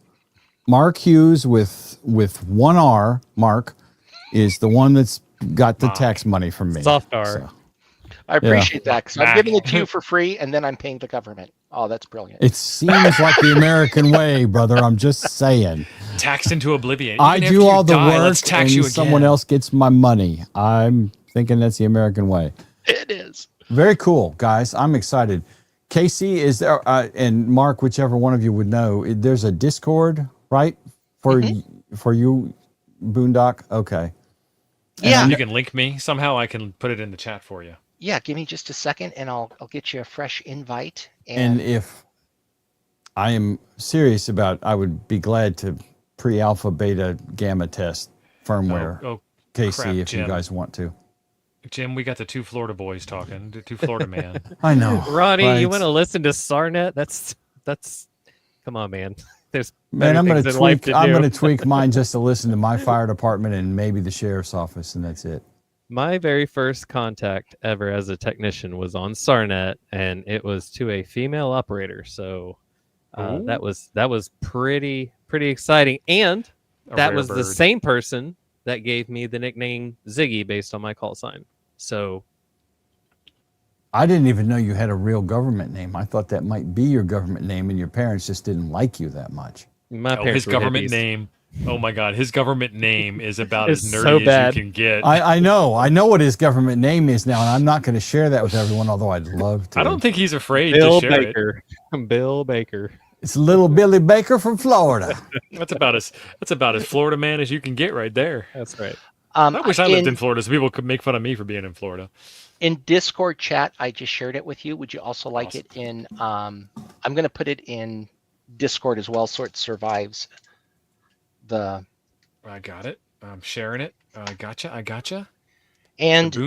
Mark Hughes with one R. Mark is the one that's got the tax money from me. Soft R. So. I appreciate that because I'm giving it to you for free, and then I'm paying the government. Oh, that's brilliant. It seems like the American way, brother. I'm just saying. Taxed into oblivion. I Even do after all the die, work, let's tax and you someone again. else gets my money. I'm thinking that's the American way. It is. Very cool, guys. I'm excited. Casey, is there, and Mark, whichever one of you would know, there's a Discord, right? For you, Boondock? Okay. Yeah. You can link me. Somehow I can put it in the chat for you. Yeah, give me just a second, and I'll get you a fresh invite. And if I am serious about, I would be glad to pre-alpha, beta, gamma test firmware. Oh, Casey, crap, if Jim. you guys want to. Jim, we got the two Florida boys talking. The two Florida man. I know. Ronnie, right? you want to listen to Sarnet? That's come on, man. There's Man, better I'm things gonna in life tweak. to I'm do. gonna tweak mine just to listen to my fire department and maybe the sheriff's office, and that's it. My very first contact ever as a technician was on SARnet, and it was to a female operator. So Ooh. that was pretty exciting, and A that rare was the bird. same person that gave me the nickname Ziggy based on my call sign. So I didn't even know you had a real government name. I thought that might be your government name, and your parents just didn't like you that much. my Oh, parents his were government hippies. name. Oh my God, his government name is about It's as nerdy so as bad. you can get. I know what his government name is now, and I'm not going to share that with everyone, although I'd love to. I don't think he's afraid Bill to share it. Baker. Bill Baker. It's little Billy Baker from Florida. That's about as Florida man as you can get right there. That's right. I wish I lived in Florida so people could make fun of me for being in Florida. In Discord chat, I just shared it with you. Would you also like Awesome. it in? I'm going to put it in Discord as well, so it survives the. I got it. I'm sharing it. I gotcha. And The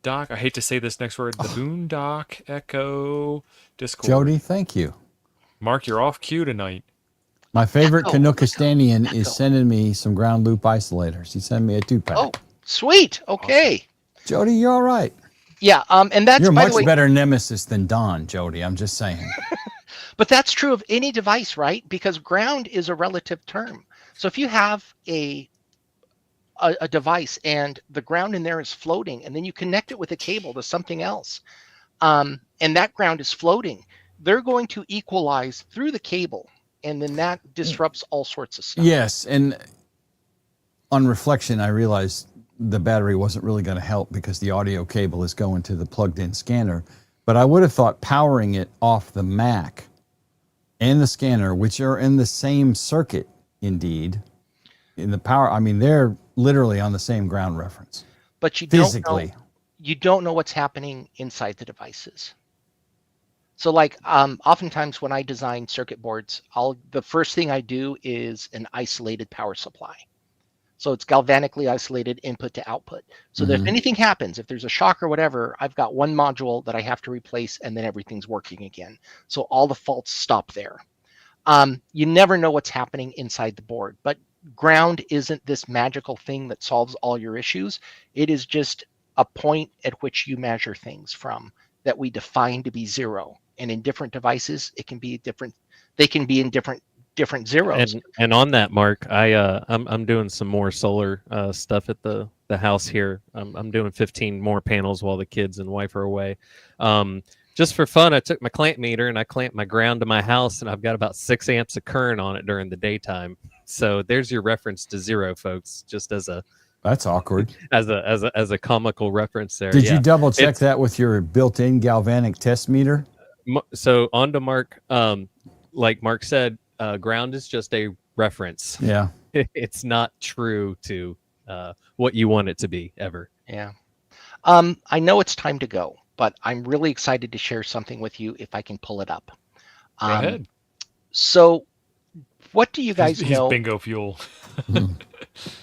Boondock. I hate to say this next word. The Boondock Echo Discord. Jody, thank you. Mark, you're off cue tonight. My favorite Echo. Canuckistanian Echo. is sending me some ground loop isolators. He sent me a 2-pack. oh, sweet. Okay. Jody, you're all right. Yeah. And that's You're by much the way. better nemesis than Don, Jody. I'm just saying. But that's true of any device, right? Because ground is a relative term. So if you have a device and the ground in there is floating, and then you connect it with a cable to something else, and that ground is floating, they're going to equalize through the cable, and then that disrupts all sorts of stuff. Yes, and on reflection, I realized the battery wasn't really going to help because the audio cable is going to the plugged-in scanner. But I would have thought powering it off the Mac and the scanner, which are in the same circuit, indeed, in the power. I mean, they're literally on the same ground reference. But you Physically. don't know what's happening inside the devices. So like oftentimes when I design circuit boards, the first thing I do is an isolated power supply. So it's galvanically isolated input to output. So that if anything happens, if there's a shock or whatever, I've got one module that I have to replace and then everything's working again. So all the faults stop there. You never know what's happening inside the board, but ground isn't this magical thing that solves all your issues. It is just a point at which you measure things from that we define to be zero. And in different devices, it can be different. They can be in different zeros. And on that, Mark, I'm doing some more solar stuff at the house here. I'm doing 15 more panels while the kids and wife are away. Just for fun, I took my clamp meter and I clamped my ground to my house, and I've got about 6 amps of current on it during the daytime. So there's your reference to zero, folks. Just as a That's awkward. as a comical reference there. Did Yeah. you double check It's- that with your built-in galvanic test meter? So on to Mark. Like Mark said, ground is just a reference. Yeah. It's not true to what you want it to be ever. Yeah. I know it's time to go, but I'm really excited to share something with you if I can pull it up. Go ahead. So what do you guys He's know? bingo fuel.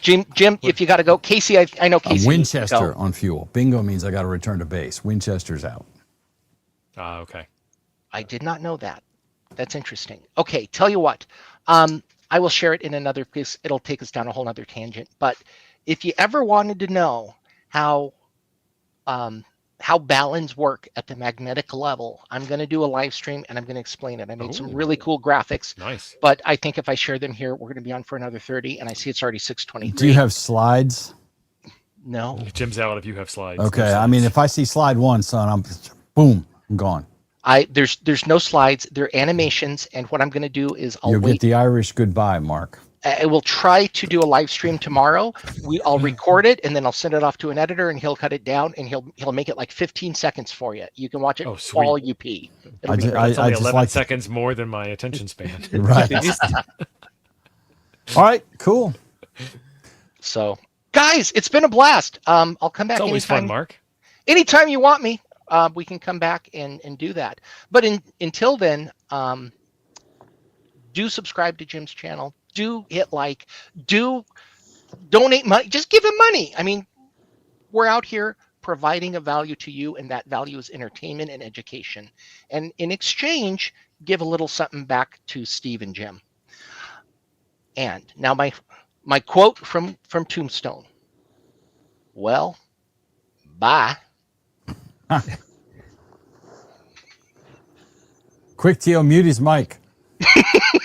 Jim, if you got to go. Casey, I know Casey. Winchester on fuel. Bingo means I got to return to base. Winchester's out. Okay. I did not know that. That's interesting. Okay, tell you what. I will share it in another piece. It'll take us down a whole other tangent. But if you ever wanted to know how balance work at the magnetic level, I'm going to do a live stream and I'm going to explain it. I made some really cool graphics, Nice. but I think if I share them here, we're going to be on for another 30, and I see it's already 6:23. Do you have slides? No. Jim's out if you have slides. No Okay. I slides. mean, if I see slide one, son, I'm gone. There's no slides. They're animations, and what I'm going to do is You'll wait. get the Irish goodbye, Mark. I will try to do a live stream tomorrow. I'll record it and then I'll send it off to an editor, and he'll cut it down and he'll make it like 15 seconds for you. You can watch it Oh, sweet. while you pee. It'll I be ju- great. That's only just 11 like- seconds more than my attention span. Right. All right. Cool. So, guys, it's been a blast. I'll come back It's always anytime. fun, Mark. Anytime you want me, we can come back and do that. But until then, do subscribe to Jim's channel. Do hit like. Do donate money. Just give him money. I mean, we're out here providing a value to you, and that value is entertainment and education. And in exchange, give a little something back to Steve and Jim. And now my quote from Tombstone. Well, Bye. Quick, Tio, mute his mic.